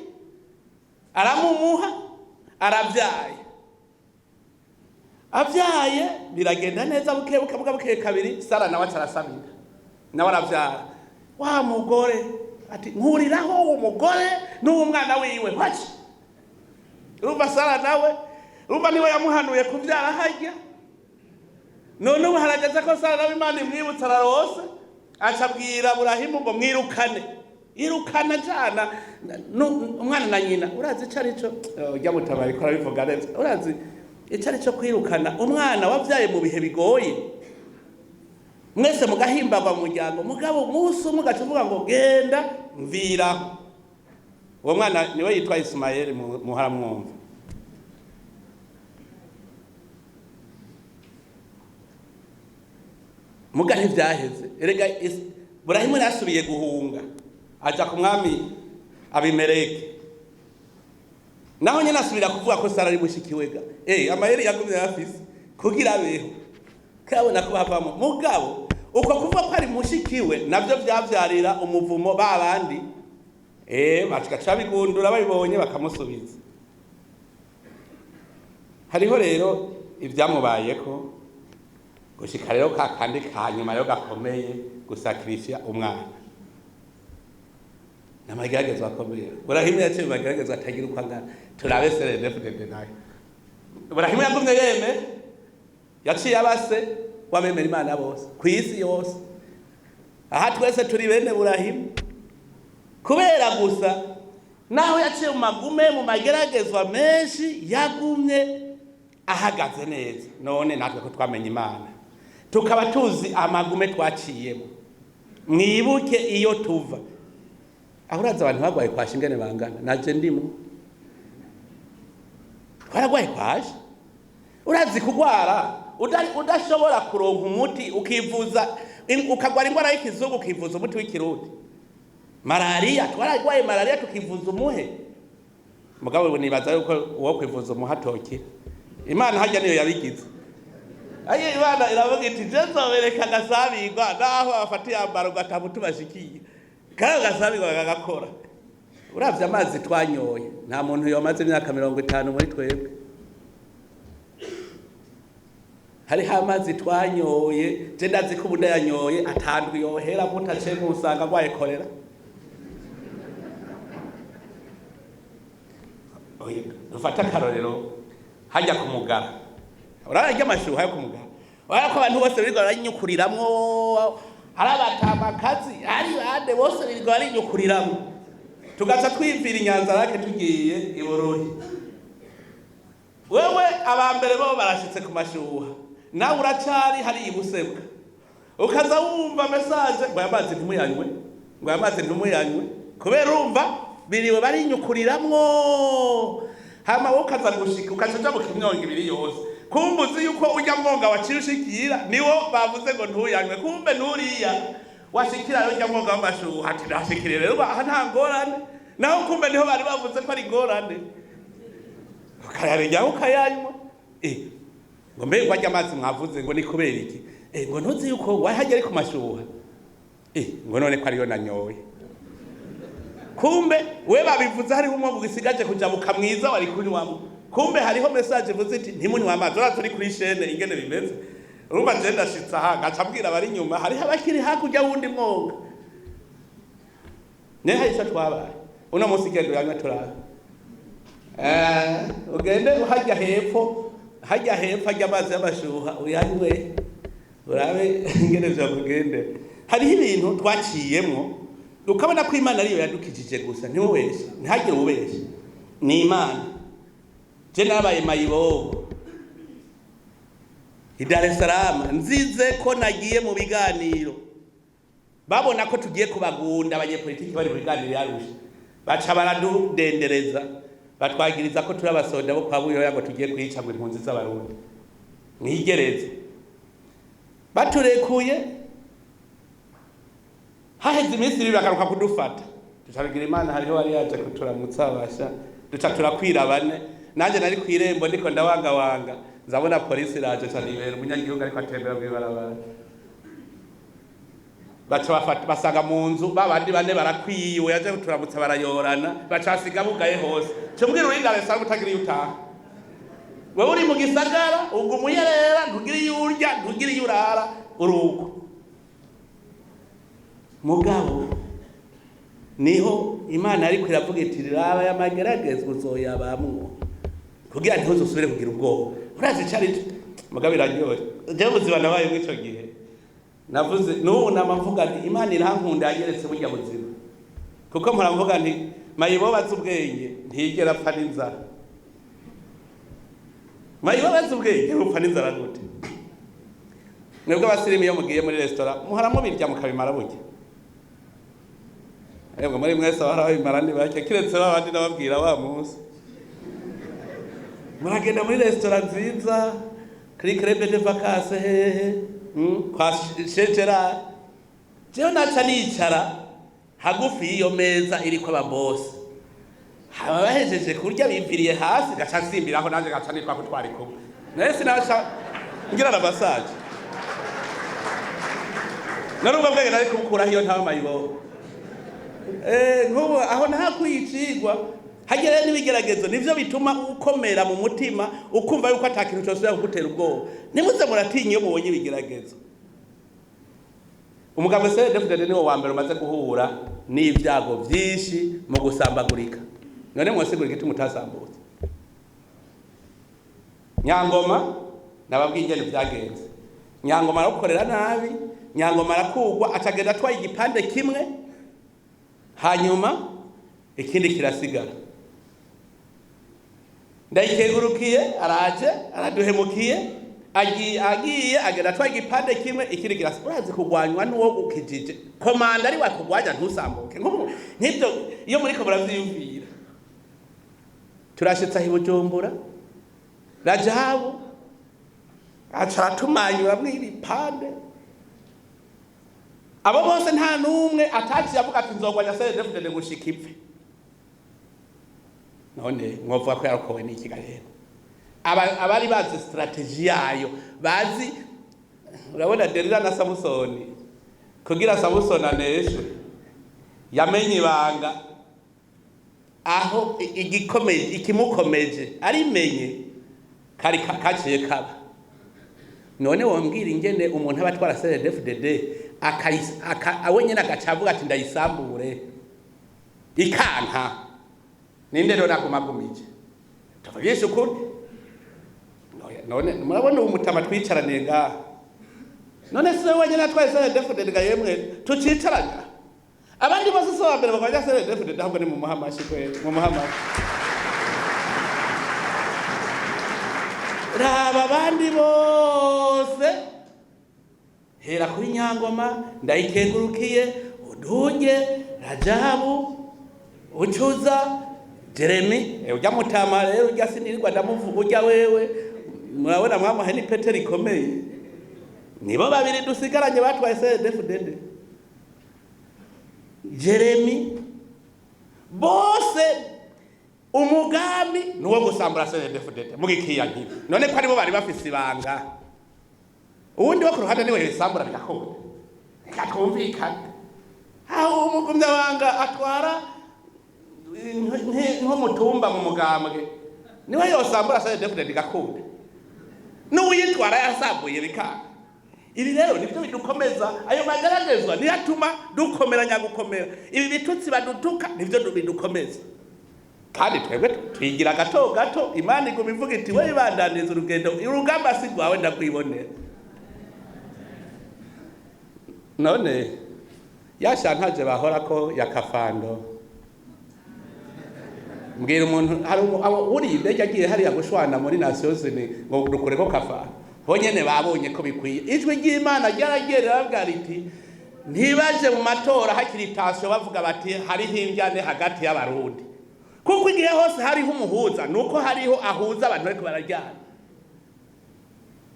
aramumuha, avyaye biragenda neza buke kabiri. Sara nawe atarasamira nawe aravyara. Wa mugore ati nkuriraho umugore n'umwana wiwe kwaci. Urumva Sara nawe urumva niwe yamuhanuye kuvyara harya. None ubu harageze ko Sara nawe Imana imwibutsa ararose, acabwira Burahimu ngo mwirukane. Irukana jana umwana na nyina. Urazi icarico ujya mutabari ko arabivuga neza. Urazi icarico kwirukana umwana wavyaye mu bihe bigoye, mwese mugahimbagwa mu muryango, mugabo musi umugaca uvuga ngo genda mviraho. Uwo mwana niwe yitwa Ismael muharamwumva. Muga ntivyaheze. Erega Burahimu yasubiye guhunga aja ku mwami Abimeleki. Naho nyene asubira kuvuga ko Sara ari mushikiwega. Amayeri yagumye yafise kugira abeho. Kabona ko bavamo. Mugabo uko kuvuga ko ari mushikiwe navyo vyavyarira umuvumo babandi. Bacika bigundura babibonye bakamusubiza. Hariho rero ivyamubayeko gushika rero kakandi kanyuma yo gakomeye gusakrifia umwana. Namageragezo akomeye. Burahimu yaciye mageragezo atagira uko angana. Turabe CNDD-FDD nayo. Burahimu yagumye yeme yaciye abase wabemera Imana bose kwisi yose. Aha twese turi bene Burahimu. Kubera gusa naho yaciye mu magume mu mageragezo menshi yagumye ahagaze neza. None natwe ko twamenye Imana tukaba tuzi amagume twaciyemo. Mwibuke iyo tuva. Ahuraza abantu bagwaye kwashi ingene bangana. Naje ndimo. Twaragwaye kwashi. Urazi kugwara udashobora kuronka umuti ukivuza ukagwara ingwara y'ikizungu ukivuza umuti w'ikirundi. Malaria twaragwaye malaria tukivuza umuhe. Mugabo nibaza yuko uwo kwivuza umuhatoki Imana hajya niyo yabigize. Aye Imana iravuga iti jezo bereka gasabirwa naho afatiye ambaro gatamu tubashikiye. Kandi gasabirwa gagakora. Uravye amazi twanyoye nta muntu yomaze imyaka 50 muri twebwe. Hari amazi twanyoye je ndazi ko ubundi yanyoye atandwi yohera mutace musanga gwaye kolera. Ufata karorero hajya kumugara. Urarya amashuha yo kumugara. Ko abantu bose birirwa baranyukuriramwo, arabatamakazi ari bande bose birirwa barinyukuriramwo. Tugaca twivira inyanza rake tugiye iborohi. Wewe abambere bo barashitse ku mashuha. Nawe uracari hari ibusebwa. Ukaza wumva message ngo amazi ntumuyanywe. Ngo amazi ntumuyanywe. Kubera urumva biriwe barinyukuriramwo hama wowe ukaza gushika ukaja mu kimyongo ibiri yose kumbe uzi yuko urya mwonga waciye ushikira niwo bavuze ngo ntuyanywe kumbe nturiya washikira urya mwonga w'amashuha ati nashikire rero aha nta ngorane naho kumbe niho bari bavuze ko ari ngorane ukayarya ukayanywa ngo mbe ngo ajya amazi mwavuze ngo ni kubera iki ngo ntuzi yuko wahajya ari ku mashuha ngo none ko ariyo nanyoye kumbe we babivuze hariho umwe bugisigaje kujabuka mwiza wari kunywamo kumbe hariho message ivuze iti ntimunywa amazi ora turi kuri chaîne ingene bimeze urumva je ndashitsa aha gaca mbwira bari nyuma hariho abakiri hakurya wundi mwonga ne haisha twabaye uno munsi gendo yanywa turara ugende hajya hepfo hajya amazi y'amashuha uyanywe urabe ingene vyakugende hariho ibintu twaciyemwo ukabona ko Imana ariyo yadukijije gusa ntiwubeshe ntihagire ubeshe ni Imana je nabaye mayibobo i Dar es Salaam nzize ko nagiye mu biganiro babona ko tugiye kubagunda abanyepolitiki bari mu biganiro yarusha baca baradudendereza batwagiriza ko turi abasoda bo kwa Buyoya ngo tugiye kwica ngo impunzi z'abarundi mwigereze baturekuye haheze iminsi ibiri bakaruka kudufata tucabigira Imana hariho wari yaje kuturamutsa basha duca turakwira bane nanje nari kwirembo ndiko ndawanga nzabona polisi iraje canibera umunyagihugu ariko atembera bwibarabara baca bafata basanga mu nzu babandi bane barakwiwe yaje kuturamutsa barayorana bacasiga bugaye hose cyo mbwira uri Dar es Salaam utagira utaha wewe uri mu gisagara ubwo umuyerera ntugira yurya ntugira yurara uruko mugabo niho Imana ariko iravuga iti raba yamageragezwa uzoyabamwo kugira ntuzosubire kugira ubwoba urazi cari mugabo iraryoye je buzima nabaye mwico gihe navuze n'ubu namavuga nti Imana irankunda yageretse burya buzima kuko mparavuga nti mayibo bazi ubwenge ntigera apfa n'inzara mayibo bazi ubwenge upfa n'inzara gute mwebwe abasirimu iyo mugiye muri restaurant muharamo birya mukabimara burya Ego muri mwese barabimarani bake kiretse babandi nababwira wa munsi muragenda muri restaurant nziza kuri crêpe de vacances hehe kwa Gerard je naca nicara hagufi iyo meza iriko ababosi haba bahejeje kurya biviriye hasi gaca nsimbiraho nanje gaca nitwa ko twari kumwe nese nasha ngira na massage narumva bwenge nari kumukura hiyo ntawe mayibo nkubu aho ntakwicigwa hagere n'ibigeragezo nivyo bituma ukomera mu mutima ukumva yuko atakintu cyose yakugutera ubwoba nimuze muratinye iyo mubonye ibigeragezo umugabo CDFDD niwo wa mbere umaze guhura n'ibyago byinshi mu gusambagurika none mwasigura igiti mutasambutse Nyangoma nababwiye ingene byagenze Nyangoma arakorera nabi Nyangoma arakugwa atagenda atwaye igipande kimwe hanyuma ikindi kirasigara ndayikegurukiye araje araduhemukiye agiye agenda atwaye igipande kimwe ikindi kirasigara urazi kugwanywa n'uwo gukijije komanda ari wakugwanya ntusambuke nk'ibyo iyo muri ko baravyiyumvira turashitsa hibujumbura Rajabu acatumanyura mw'ibipande abo bose nta numwe ataci yavuga ati nzogwanya CDFDD gushika ipfe none mwovuga ko yarokowe n'iki gahera abari bazi strategy yayo bazi urabona Delila na Samusoni kugira Samusoni aneshwe yamenye ibanga aho igikomeje ikimukomeje arimenye kari kaciye kaba none wombwira ingene umuntu abatwara CDFDD awenye nagacavuga ati ndayisambure ikanka ninde rero nakumagumije tuvugisha ukuri none murabona umutama twicaraniye ngaha none se wenye natwaye CDFDD yemwe tucicaranya abandi bose so bambere bakajya CDFDD ahubwo ni mu muhamashi kwe mu muhamashi raba abandi bose hera kuri Nyangoma ndayikegurukiye udunye Rajabu ucuza Jeremy ujya mutama rero ujya sinirirwa ndamuvuga ujya wewe murabona mwamuhe ni Petero ikomeye nibo babiri dusigaranye batwaye CNDD-FDD Jeremy bose umugambi nuwo gusambura CNDD-FDD mugikiya nkibi none ko aribo bari bafise ibanga uwundi wo ku ruhande niwe yisambura bigakunda katumvikana aho umugumyabanga atwara nko mutumba mu mugambwe niwe yosambura CNDD-FDD bigakunda n'uyitwara yasambuye bikanga ibi rero nibyo bidukomeza ayo magaragazwa niyatuma dukomeranya gukomera ibi bitutsi badutuka nibyo bidukomeza kandi twebwe twigira gato gato Imana iguma ivuga iti we bandaniza urugamba si rwawe ndakwibonera none yashantaje bahora ko yakafando mbwira umuntu hari uri indege agiye hariya gushwana muri Nations Unies ngo dukure ko kafando bonyene babonye ko bikwiye ijwi ry'Imana ryaragerera bwa riti ntibaje mu matora hakiri tasyo bavuga bati hari hinjyane hagati y'abarundi kuko igihe hose hariho umuhuza nuko hariho ahuza abantu bariko barajyana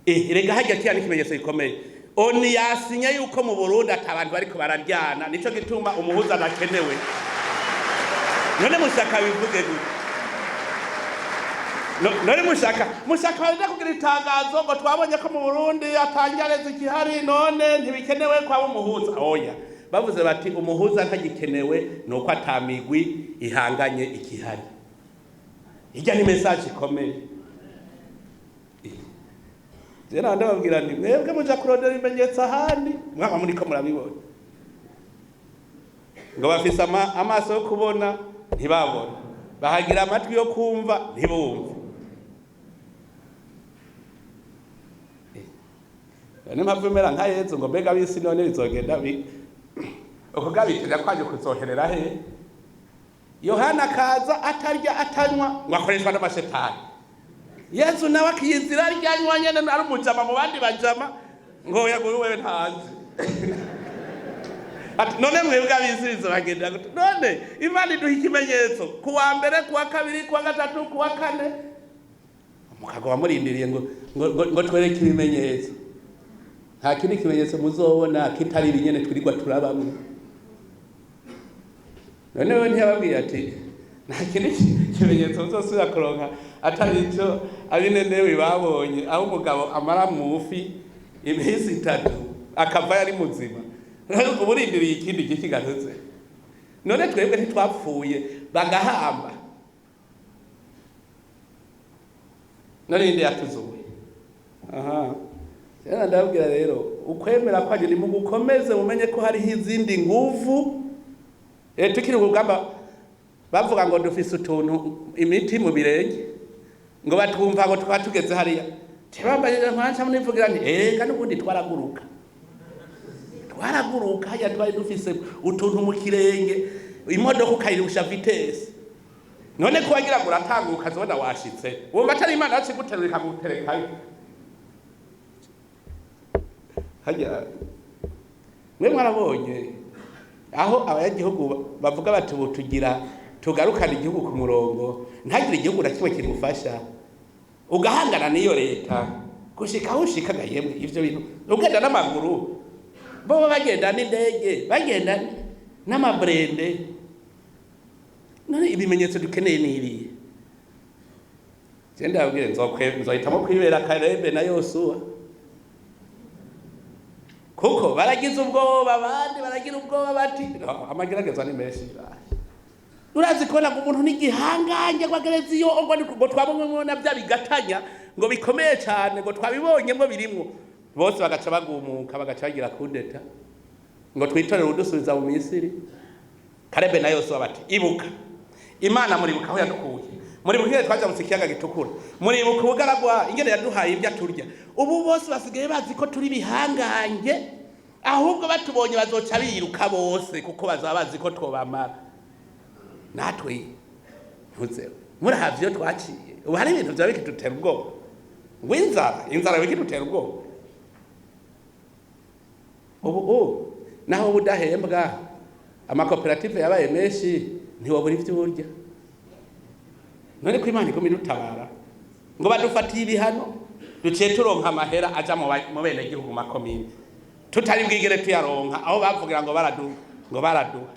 rega hajya cyane ikimenyetso gikomeye oni yasinye yuko mu Burundi atabantu bariko barajyana nico gituma umuhuza nakenewe none mushaka bivuge gute none mushaka baje kugira itangazo ngo twabonye ko mu Burundi atangareza ikihari none ntibikenewe kwa umuhuza oya bavuze bati umuhuza ntagikenewe nuko atamigwi ihanganye ikihari ijya ni message ikomeye zera ndababwira ndi mwebwe muja kurondera ibimenyetso ahandi mwaba muri ko murabibona ngo bafise amaso yo kubona ntibabona bahagira amatwi yo kumva ntibumve none mpamvu mera nka Yezu ngo mbega bisi none bizogenda uko gabitira kwaje kuzoherera he Yohana kaza atarya atanywa ngo akoreshwa n'amashetani Yezu nawe akiyizira ryanywa nyene ari umujama mu bandi bajama ngo yaguye wewe ntazi none mwebwe abisizo bagenda gute none Imana iduha ikimenyetso kuwa mbere kuwa kabiri kuwa gatatu kuwa kane mukago wamurindiriye ngo twereke ibimenyetso nta kindi kimenyetso muzobona kitari binyene twirirwa turabamwe none we ntiyababwiye ati nta kindi kimenyetso muzosubira kuronka atari ico abinenewe babonye aho umugabo amara mufi imisi 3 akava yari muzima uburindiriye ikindi gikigarutse none twebwe ntitwapfuye bagahamba none inde yatuzuye Sena ndabwira rero ukwemera kwaje ni mu gukomeze mumenye ko hari izindi nguvu tukiri kugamba bavuga ngo dufise utuntu imiti mu birenge ngo batwumva ngo twatugeze hariya tebambaje mwanca munivugira nti kandi ubundi twaraguruka hajya twari dufise utuntu mu kirenge imodoka ukayirusha vitesse none ko wagira ngo uratanguka zobona washitse wumva atari Imana yakigutereka guterekayo hajya mwe mwarabonye aho abanyagihugu bavuga bati tugira tugarukana igihugu ku murongo ntagire igihugu na kimwe kimufasha ugahangana n'iyo leta gushika aho ushikaga yemwe ivyo bintu ugenda n'amaguru bo bagenda n'indege bagenda n'amabrende none ibimenyetso dukeneye n'iriye cyenda abwire nzohitamo kwibera Karebe na Yosuwa kuko baragize ubwoba abandi baragira ubwoba bati amageragezwa ni menshi urazi kubona ngo umuntu n'igihanganye kwagereza iyo ngo twabonye na bya bigatanya ngo bikomeye cyane ngo twabibonye ngo birimwo bose bagaca bagumuka bagaca bagira kudeta ngo twitorere udusubiza mu Misiri Karebe na Yosuwa bati ibuka Imana muribuka aho yadukuye muribuka twaje mu kiyaga gitukura muribuka ubugaragwa ingene yaduhaye ibyo turya ubu bose basigaye bazi ko turi bihanganye ahubwo batubonye bazoca biruka bose kuko bazaba bazi ko twobamara natwe ntuze murahavyo twaciye ubu hari ibintu bya bikidutera ubwoba ngo inzara bikidutera ubwoba ubu naho budahembwa amakoperative yabaye menshi ntiwabura ivyo urya. None ko Imana igomba idutabara ngo badufatiye ibihano duciye turonka amahera aja mu bene gihugu makomine tutari bwigere tuyaronka aho bavugira ngo baraduha.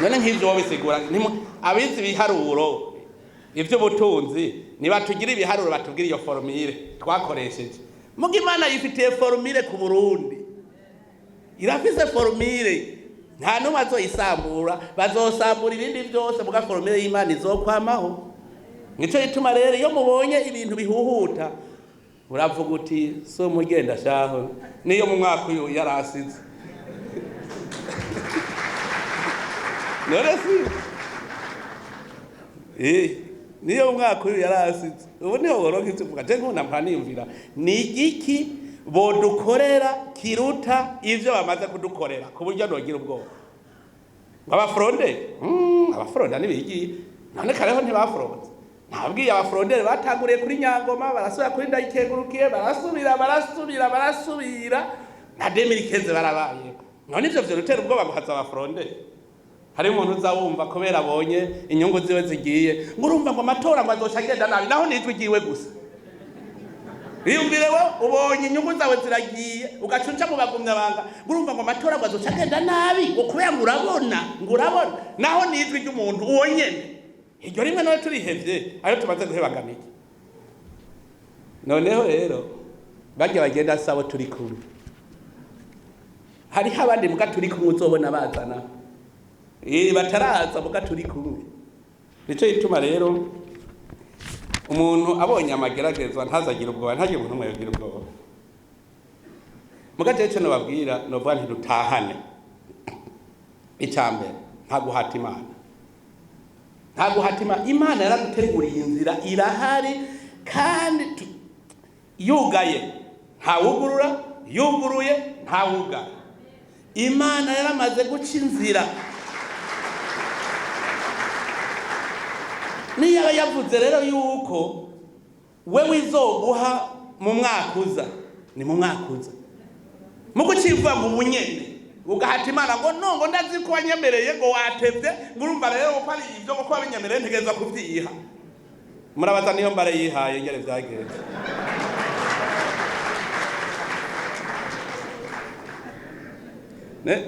None nk'ivyo wobisigura abizi ibiharuro ivy'ubutunzi niba tugira ibiharuro batubwira iyo formule twakoresheje. Muga Imana yifitiye formule ku Burundi, irafise formule nta numwe azoyisambura, bazosambura ibindi byose muga formule y'Imana izokwamaho. Nico gituma rero iyo mubonye ibintu bihuhuta uravuga uti so mugenda shaho niyo mu mwaka uyu yarasize. None si niyo mu mwaka uyu yarasize ubu niho woronka ituvuga je nkunda mpanimvira ni igiki bodukorera kiruta ivyo bamaze kudukorera ku buryo nogira ubwoba. Abafronde nibigiye none kareho ntibafronze. Ntabwiye abafrondere batanguriye kuri Nyangoma barasubira kuri Ndayikegurukiye barasubira na 2015 barabaye. None ivyo vyo rutera ubwoba guhaza abafrondere. Hari umuntu uzawumva kubera abonye inyungu ziwe zigiye ngo urumva ngo amatora ngo azoca agenda nabi naho nitwe ugiwe gusa. Iyumvire we ubonye inyungu zawe ziragiye ugacunca mu bagumya banga urumva ngo amatora ngo azoca agenda nabi ngo kubera ngo urabona naho nitwe ry'umuntu uwo nyene. Iryo rimwe nawe turihevye ayo tumaze guhebagamira. Noneho rero bajya bagenda sabo turi kumwe. Hariho abandi muga turi kumwe uzobona bazana. Bataraza muga turi kumwe. Nico gituma rero umuntu abonye amageragezwa ntazagira ubwoba, ntagiye umuntu umwe yogira ubwoba. Muga je cyo nababwira novuga nti dutahane. Icambere nta guhata Imana. Ntabwo hatima Imana yaraduteguriye inzira irahari kandi yugaye ntawugurura, yuguruye ntawugara. Imana yaramaze guca inzira. Niyo yavuze rero yuko we wizoguha mu mwaka uza, ni mu mwaka uza. Muko civa mu bunyene ugahata Imana ngo nongo ndazi ko wanyemereye ngo watevye ngurumva rero ko ari ibyo ko abinyemereye ntegeza kuvyiha. Murabaza niyo mbare yihaye ngere vyagenze.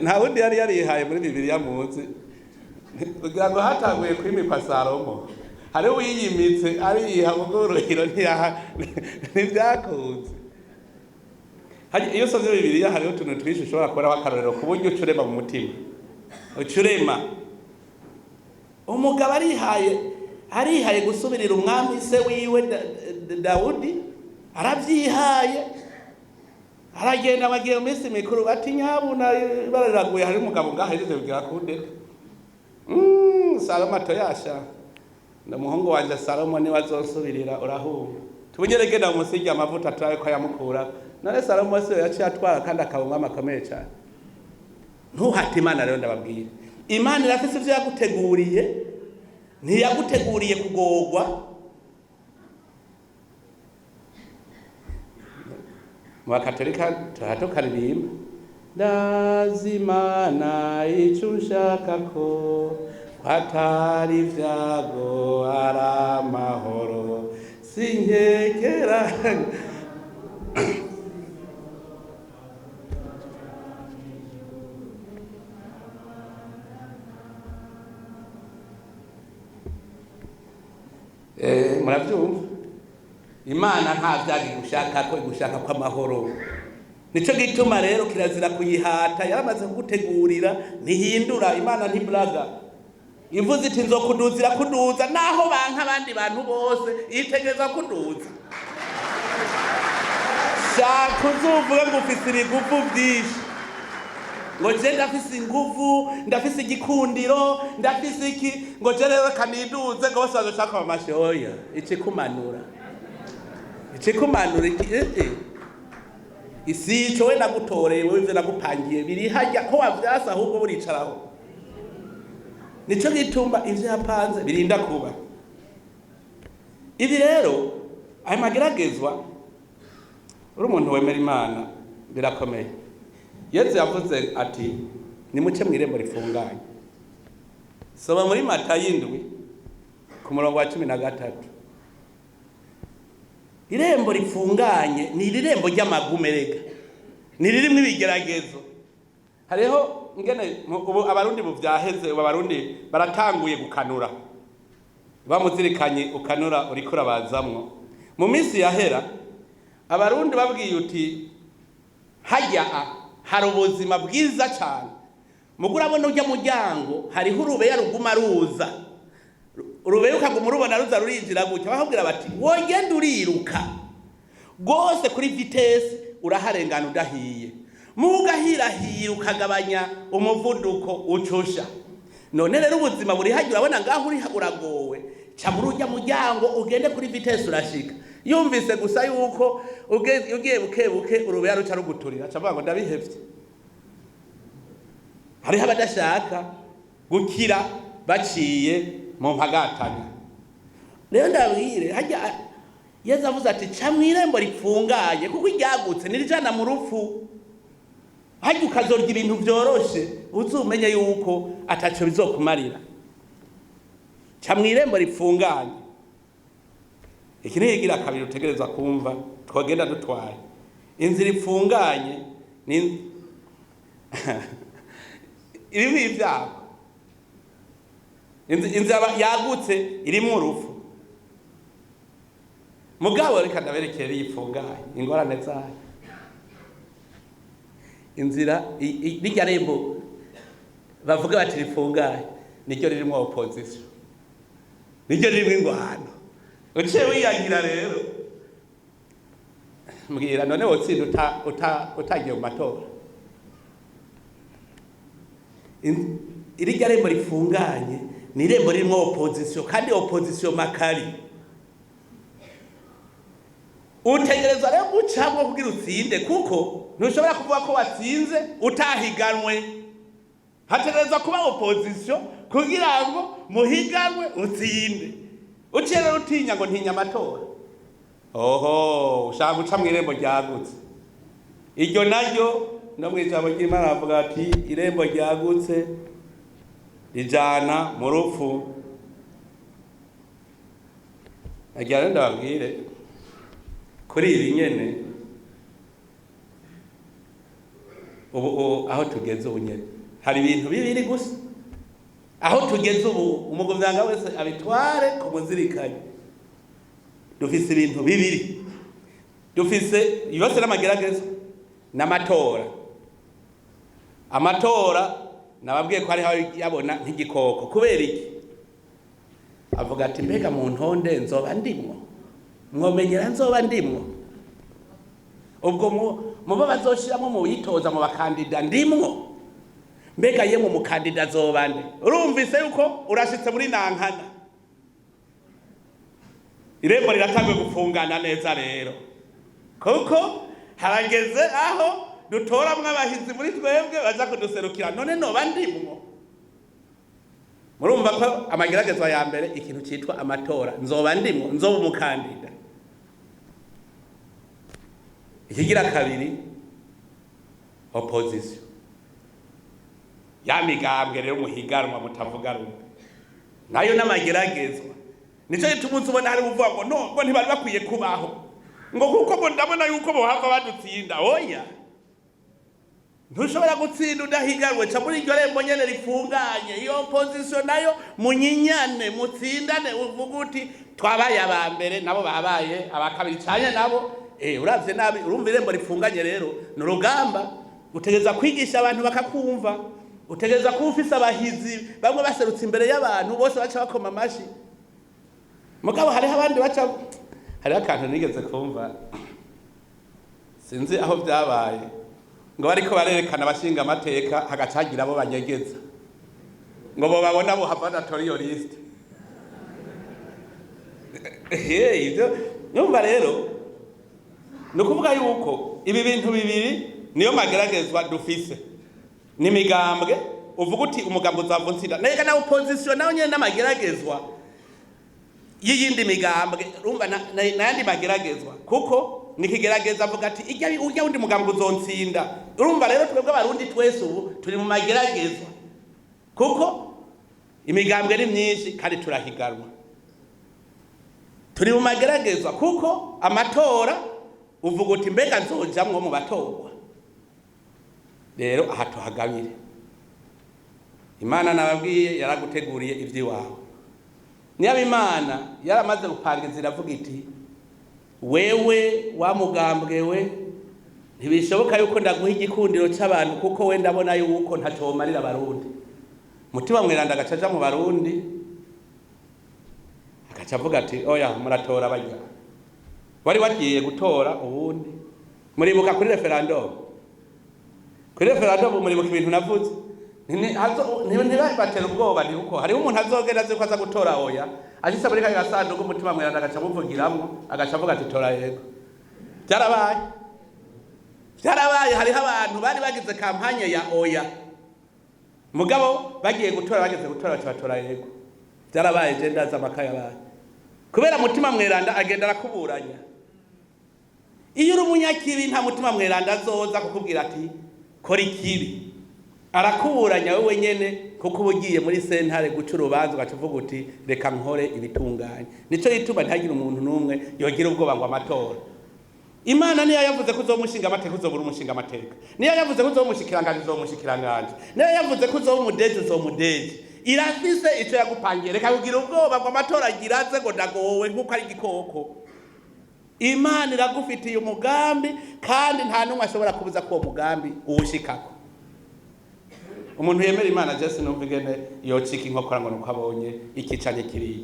Nta wundi yari yarihaye muri Bibiliya muzi kugira ngo hatanguye kwimikwa Salomo hari uyiyimitse ariha mugorohiro ntibyakunze. Iyo usomye Bibiliya hariho utuntu twinshi ushobora kubona w'akarorero ku buryo ucurema mu mutima. Ucurema umugabo arihaye gusubirira umwami se wiwe Dawudi, aravyihaye aragenda bagiye mu minsi mikuru bati nyabuna bararaguye hari umugabo ngaho yigeze kugira kundeka. Salomo atoyasha ndamuhungu wanje Salomo ni wazosubirira urahumva tubunyeregenda mu musigi amavuta turabe ko yamukura. None Salomo se yaciye atwara kandi akabumwa makomeye cyane. Ntuhate Imana rero ndababwira Imana irafise ivyo yaguteguriye, ntiyaguteguriye kugogwa. Mu Bakatolika turahatukarimba ndazimana ico ushaka ko hatari vyago aramahoro sinkekera. Muravyumva Imana nta vyagi gushaka ko gushaka kwa mahoro. Nico gituma rero kirazira kuyihata, yaramaze kugutegurira ntihindura. Imana ntiblaga ivuze iti nzokuduzira kuduza naho banka abandi bantu bose itegeza kuduza. Shaka uzuvuga ngo ufise ibigufu vyinshi ngo je ndafise ingufu ndafise igikundiro ndafise iki ngo je rero kaniduze gose azoshaka amashoya ikikumanura isico we nagutoreye we ivyo nagupangiye biri hajya ko wavyasa ahubwo buricaraho. Nico gitumba ivyo yapanze birinda kuba. Ibi rero ayo mageragezwa uri umuntu wemera Imana birakomeye. Yesu yavuze ati nimuce mu irembo rifunganye. Soma muri Matayo 7 ku murongo wa 13. Irembo rifunganye ni irembo ry'amagumerega, ni ririmo ibigeragezo. Hariho ngene ubu abarundi mu vyaheze, ubu abarundi baratanguye gukanura, bamuzirikanye ukanura uriko urabazamwo. Mu minsi yahera abarundi babwiye uti hajya hari ubuzima bwiza cyane, mugura abona ujya muryango hariho urubeya ruguma ruza, urubeya ukaguma urubona ruza rurinjira gutya, bakubwira bati wogenda uriruka gose kuri vitesse uraharengana udahiye, mugahirahira ukagabanya umuvuduko ucusha. None rero ubuzima buri hajya urabona ngaho uri uragowe, ca muri ujya muryango ugende kuri vitesse urashika. Yumvise gusa yuko ugiye buke urubeya ruca ruguturira, acavuga ngo ndabihevye. Hariho abadashaka gukira baciye mu mpagatanya. Rero ndabwire hajya Yesu avuze ati ca mw'irembo ripfunganye kuko iryagutse nirijana mu rupfu. Hajya ukazorya ibintu vyoroshe uzumenye yuko ataco bizokumarira. Ca mw'irembo ripfunganye. Iki nigira kabiri utegerezwa kumva twogenda dutwaye. Inzira ipfunganye ni irimo ibyago. Inzira yagutse irimo urupfu. Mugabo reka ndaberekere yipfunganye ingorane zayo. Inzira rijya rembo bavuga bati ripfunganye niryo ririmo opposition, niryo ririmo ingwano. Uciye wiyagira rero mbwira none wotsinda utagiye mu matora. Irya rembo rifunganye ni irembo ririmo opposition, kandi opposition makari. Utegerezwa rero gucamwo kugira utsinde, kuko ntushobora kuvuga ko watsinze utahiganwe. Hategerezwa kuba opposition kugira ngo muhiganwe utsinde. Uciye rero utinya ngo ntinya amatora, oho ushaka guca mw'irembo ryagutse. Iryo naryo no mw'ijambo ry'Imana avuga ati irembo ryagutse rijana mu rupfu. Agira rero ndababwire kuri iri nyene ubu aho tugeze ubu nyene hari ibintu bibiri gusa. Aho tugeze ubu umugumyanga wese abitware kumuzirikanye. Dufise ibintu bibiri, dufise yose n'amagerageza n'amatora. Amatora nababwiye ko hariho yabona nk'igikoko. Kubera iki? Avuga ati mbega mu ntonde nzoba ndimwo, mwomenyera nzoba ndimwo. Ubwo mubo bazoshiramo mu yitoza mu bakandida ndimwo, mbega yemwe umukandida azoba nde? Urumvise yuko urashitse muri nankana. Irembo riratanguye gufungana neza rero, kuko harageze aho dutoramwo abahizi muri twebwe baza kuduserukira. None noba ndimwo? Murumva ko amageragezwa ya mbere ikintu citwa amatora, nzoba ndimwo, nzoba umukandida. Ikigira kabiri opposition, ya migambwe rero muhiganwa mutavuga rumwe, nayo n'amageragezwa. Nico gituma ubona hari uvuga ngo no ngo ntibari bakwiye kubaho, ngo kuko ndabona yuko bohava badutsinda. Oya, ntushobora gutsinda udahiganwe. Ca muri iryo rembo nyene rifunganye, iyo opposition nayo munyinyane mutsindane, uvuga uti twabaye aba mbere nabo babaye aba kabiri cyane nabo. Uravye nabi urumva irembo rifunganye rero n'urugamba. Utegereza kwigisha abantu bakakumva, utegereza kuba ufise abahizi bamwe baserutse imbere y'abantu bose baca bakoma amashi. Mugabo hariho abandi baca, hariho akantu nigeze kumva sinzi aho byabaye, ngo bariko barerekana abashinga amateka hagacagira abo banyegeza ngo bo babona bo havana toriyo list. Ibyo nyumva rero nukuvuga yuko ibi bintu bibiri niyo mageragezwa dufise. Ni migambwe uvuga uti umugambwe uzavuntsira, nega na opposition nayo nyene n'amageragezwa y'iyindi migambwe. Urumva nayandi mageragezwa, kuko nikigerageza avuga ati ujya wundi mugambwe uzonsinda. Urumva rero twebwe abarundi twese ubu turi mu mageragezwa, kuko imigambwe ni myinshi kandi turahiganwa. Turi mu mageragezwa kuko amatora uvuga uti mbega nzojamwo mu batorwa. Rero aha tuhagabire. Imana nababwiye yaraguteguriye ivy'iwawe. Niba Imana yaramaze gupanga inzira avuga iti wewe wa mugambwe we ntibishoboka yuko ndaguha igikundiro c'abantu kuko we ndabona yuko ntacomarira abarundi. Mutima mweranda agacaja mu barundi agaca avuga ati oya muratora barya. Wari wagiye gutora ubundi muribuka kuri referendum. Kuri referendum muribuka ibintu navuze. Ntibatera ubwoba ni uko hariho umuntu azogenda azi ko aza gutora oya ashitse muri kaya gasanduku umutima mweranda agaca amuvugiramwo agaca avuga ati tora yego. Byarabaye hariho abantu bari bagize kampanye ya oya mugabo bagiye gutora bageze gutora batora yego. Byarabaye je ndaza amakaya baye kubera mutima mweranda agenda arakuburanya. Iyo uri umunyakibi nta mutima mweranda azoza kukubwira ati kora ikibi, arakuburanya wewe nyene kuko ubugiye muri sentare guca urubanza ugacuvuga uti reka nkore ibitunganye. Nico yituma ntagira umuntu numwe yogira ubwoba ngo amatora. Imana niyo yavuze ko uzomushinga amateka uzobura umushinga amateka, niyo yavuze ko uzomushikiranganje uzomushikiranganje, niyo yavuze ko uzomudeje uzomudeje. Irafise ico yagupangiye, reka kugira ubwoba ngo amatora agiraze ngo ndagowe nkuko ari igikoko. Imana iragufitiye umugambi kandi nta numwe ashobora kubuza ko uwo mugambi uwushikako. Umuntu yemera Imana Jesse numva igene yocika inkokora ngo nuko abonye ikicanye kiriye.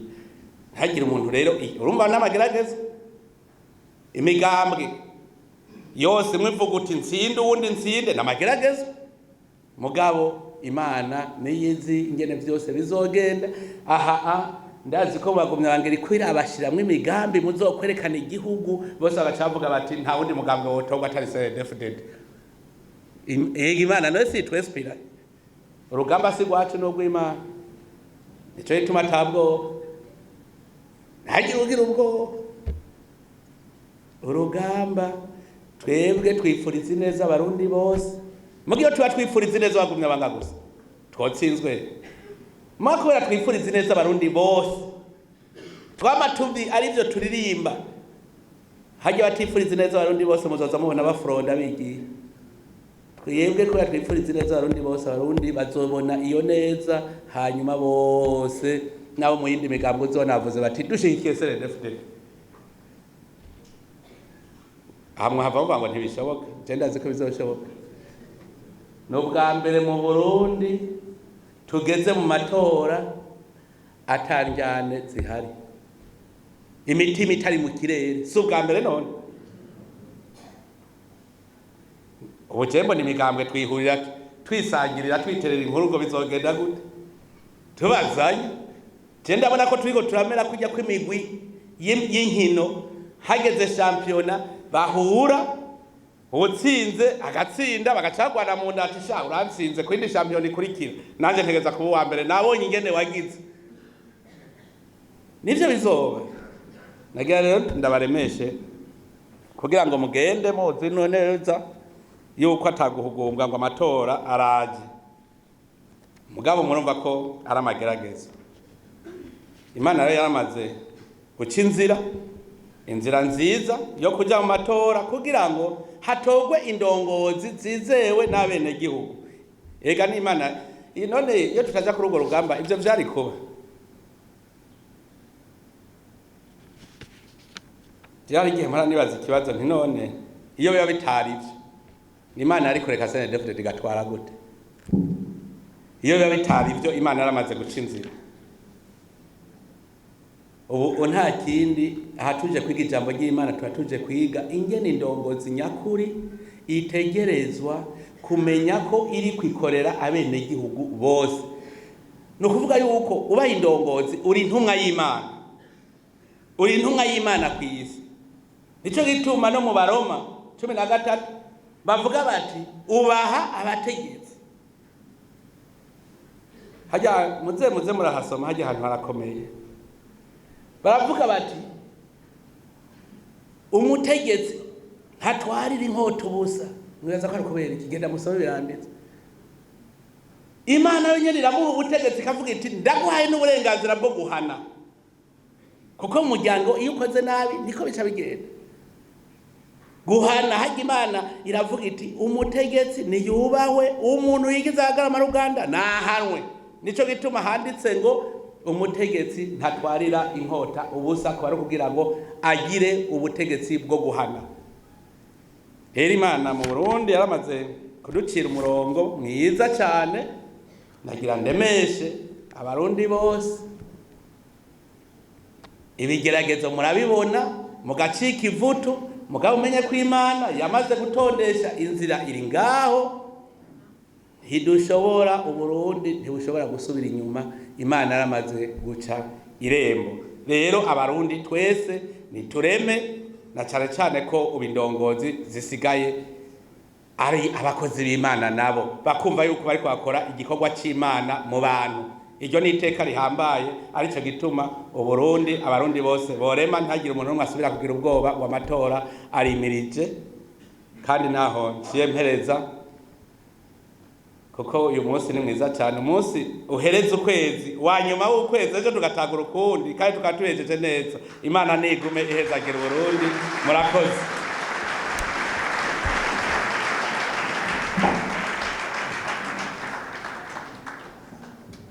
Hagira umuntu rero urumva n'amagerageza imigambwe yose mwivuga uti nsinde uwundi nsinde n'amagerageza. Mugabo Imana niyizi ingene vyose bizogenda. Ndazi ko bagumya bangeri kwira abashiramwe imigambi muzokwerekana igihugu bose bagacavuga bati nta wundi mugambwe wotorwa atari CNDD-FDD. Imana no si twespira urugamba si gwacu no gw'Imana. Nico gituma atabwo ntagira ugira ubwo urugamba twebwe twifuriza neza abarundi bose. Mugiyo tuba twifuriza neza bagumya banga gusa twotsinzwe. Makubera twifuriza neza abarundi bose twamatubi ari byo turirimba. Hajya batifuriza neza abarundi bose muzoza mubona bafronda bigiye. Twebwe ko twifuriza neza abarundi bose abarundi bazobona iyo neza hanyuma bose nabo mu yindi migambo zonavuze bati dushikiye CNDD-FDD. Hamwe hava ngo ntibishoboka, je ndazi ko bizoshoboka. No bwa mbere mu Burundi tugeze mu matora atanjyane zihari, imitima itari mu kirere. Si ubwa mbere none ubu jembo n'imigambwe twihurira twisangirira twiterera inkuru ngo bizogenda gute tubazanye. Je ndabona ko turiko turamera kujya kw'imigwi y'inkino hageze championa bahura utsinze agatsinda bagacagwana mu ndati sha uransinze kwindi champion ikurikira nanje ntegeza kuba wa mbere nabonye ingene wagize. Nivyo bizoba. Nagira rero ndabaremeshe kugira ngo mugende muzi neza yuko ataguhugumbwa ngo amatora araje. Mugabo murumva ko ari amagerageza. Imana rero yaramaze guca inzira nziza yo kujya mu matora kugira ngo hatogwe indongozi zizewe n'abene gihugu. Ega ni Imana none iyo tutaja kuri urwo rugamba ivyo vyari kuba. Byari gihe mara nibaza ikibazo nti none iyo biba bitari ivyo Imana yari kureka CNDD-FDD gatwara gute? Iyo biba bitari ivyo Imana yaramaze guca inzira. Ubu nta kindi ahatuje kwiga ijambo ry'Imana turatuje kwiga ingene indongozi nyakuri itegerezwa kumenya ko iri kwikorera abene gihugu bose. No kuvuga yuko uba indongozi uri intumwa y'Imana. Uri intumwa y'Imana kw'isi. Nico gituma no mu Baroma 13 bavuga bati ubaha abategetsi. Hajya muze murahasoma hajya ahantu harakomeye. Baravuga bati umutegetsi ntatwarira inkota ubusa. Mwibaza ko ari kubera iki? Genda musome biranditse. Imana yo nyene iramuha ubutegetsi ikavuga iti ndaguhaye n'uburenganzira bwo guhana, kuko mu muryango iyo ukoze nabi niko bica bigenda. Guhana hajya Imana iravuga iti umutegetsi niyubahwe, umuntu yigize ahagarama ruganda nahanwe. Nico gituma handitse ngo umutegetsi ntatwarira inkota ubusa, ko ari kugira ngo agire ubutegetsi bwo guhana. Rero Imana mu Burundi yaramaze kuducira umurongo mwiza cyane, nagira ndemeshe abarundi bose. Ibigeragezo murabibona, mugacika ivutu, mugabo umenye ko Imana yamaze gutondesha inzira iri ngaho. Ntidushobora, Uburundi ntibushobora gusubira inyuma, Imana yaramaze guca irembo. Rero abarundi twese nitureme, na cyane cyane ko ubindongozi zisigaye ari abakozi b'Imana, nabo bakumva yuko bari kwakora igikorwa cy'Imana mu bantu. Iryo ni iteka rihambaye, arico gituma Uburundi, abarundi bose borema, ntagire umuntu umwe asubira kugira ubwoba w'amatora arimirije. Kandi naho nciye mpereza, kuko uyu munsi ni mwiza cyane, umunsi uhereza ukwezi, wanyuma w'ukwezi ejo tugatanga urukundi kandi tukatuhejeje neza. Imana nigume ihezagira Uburundi. Murakoze.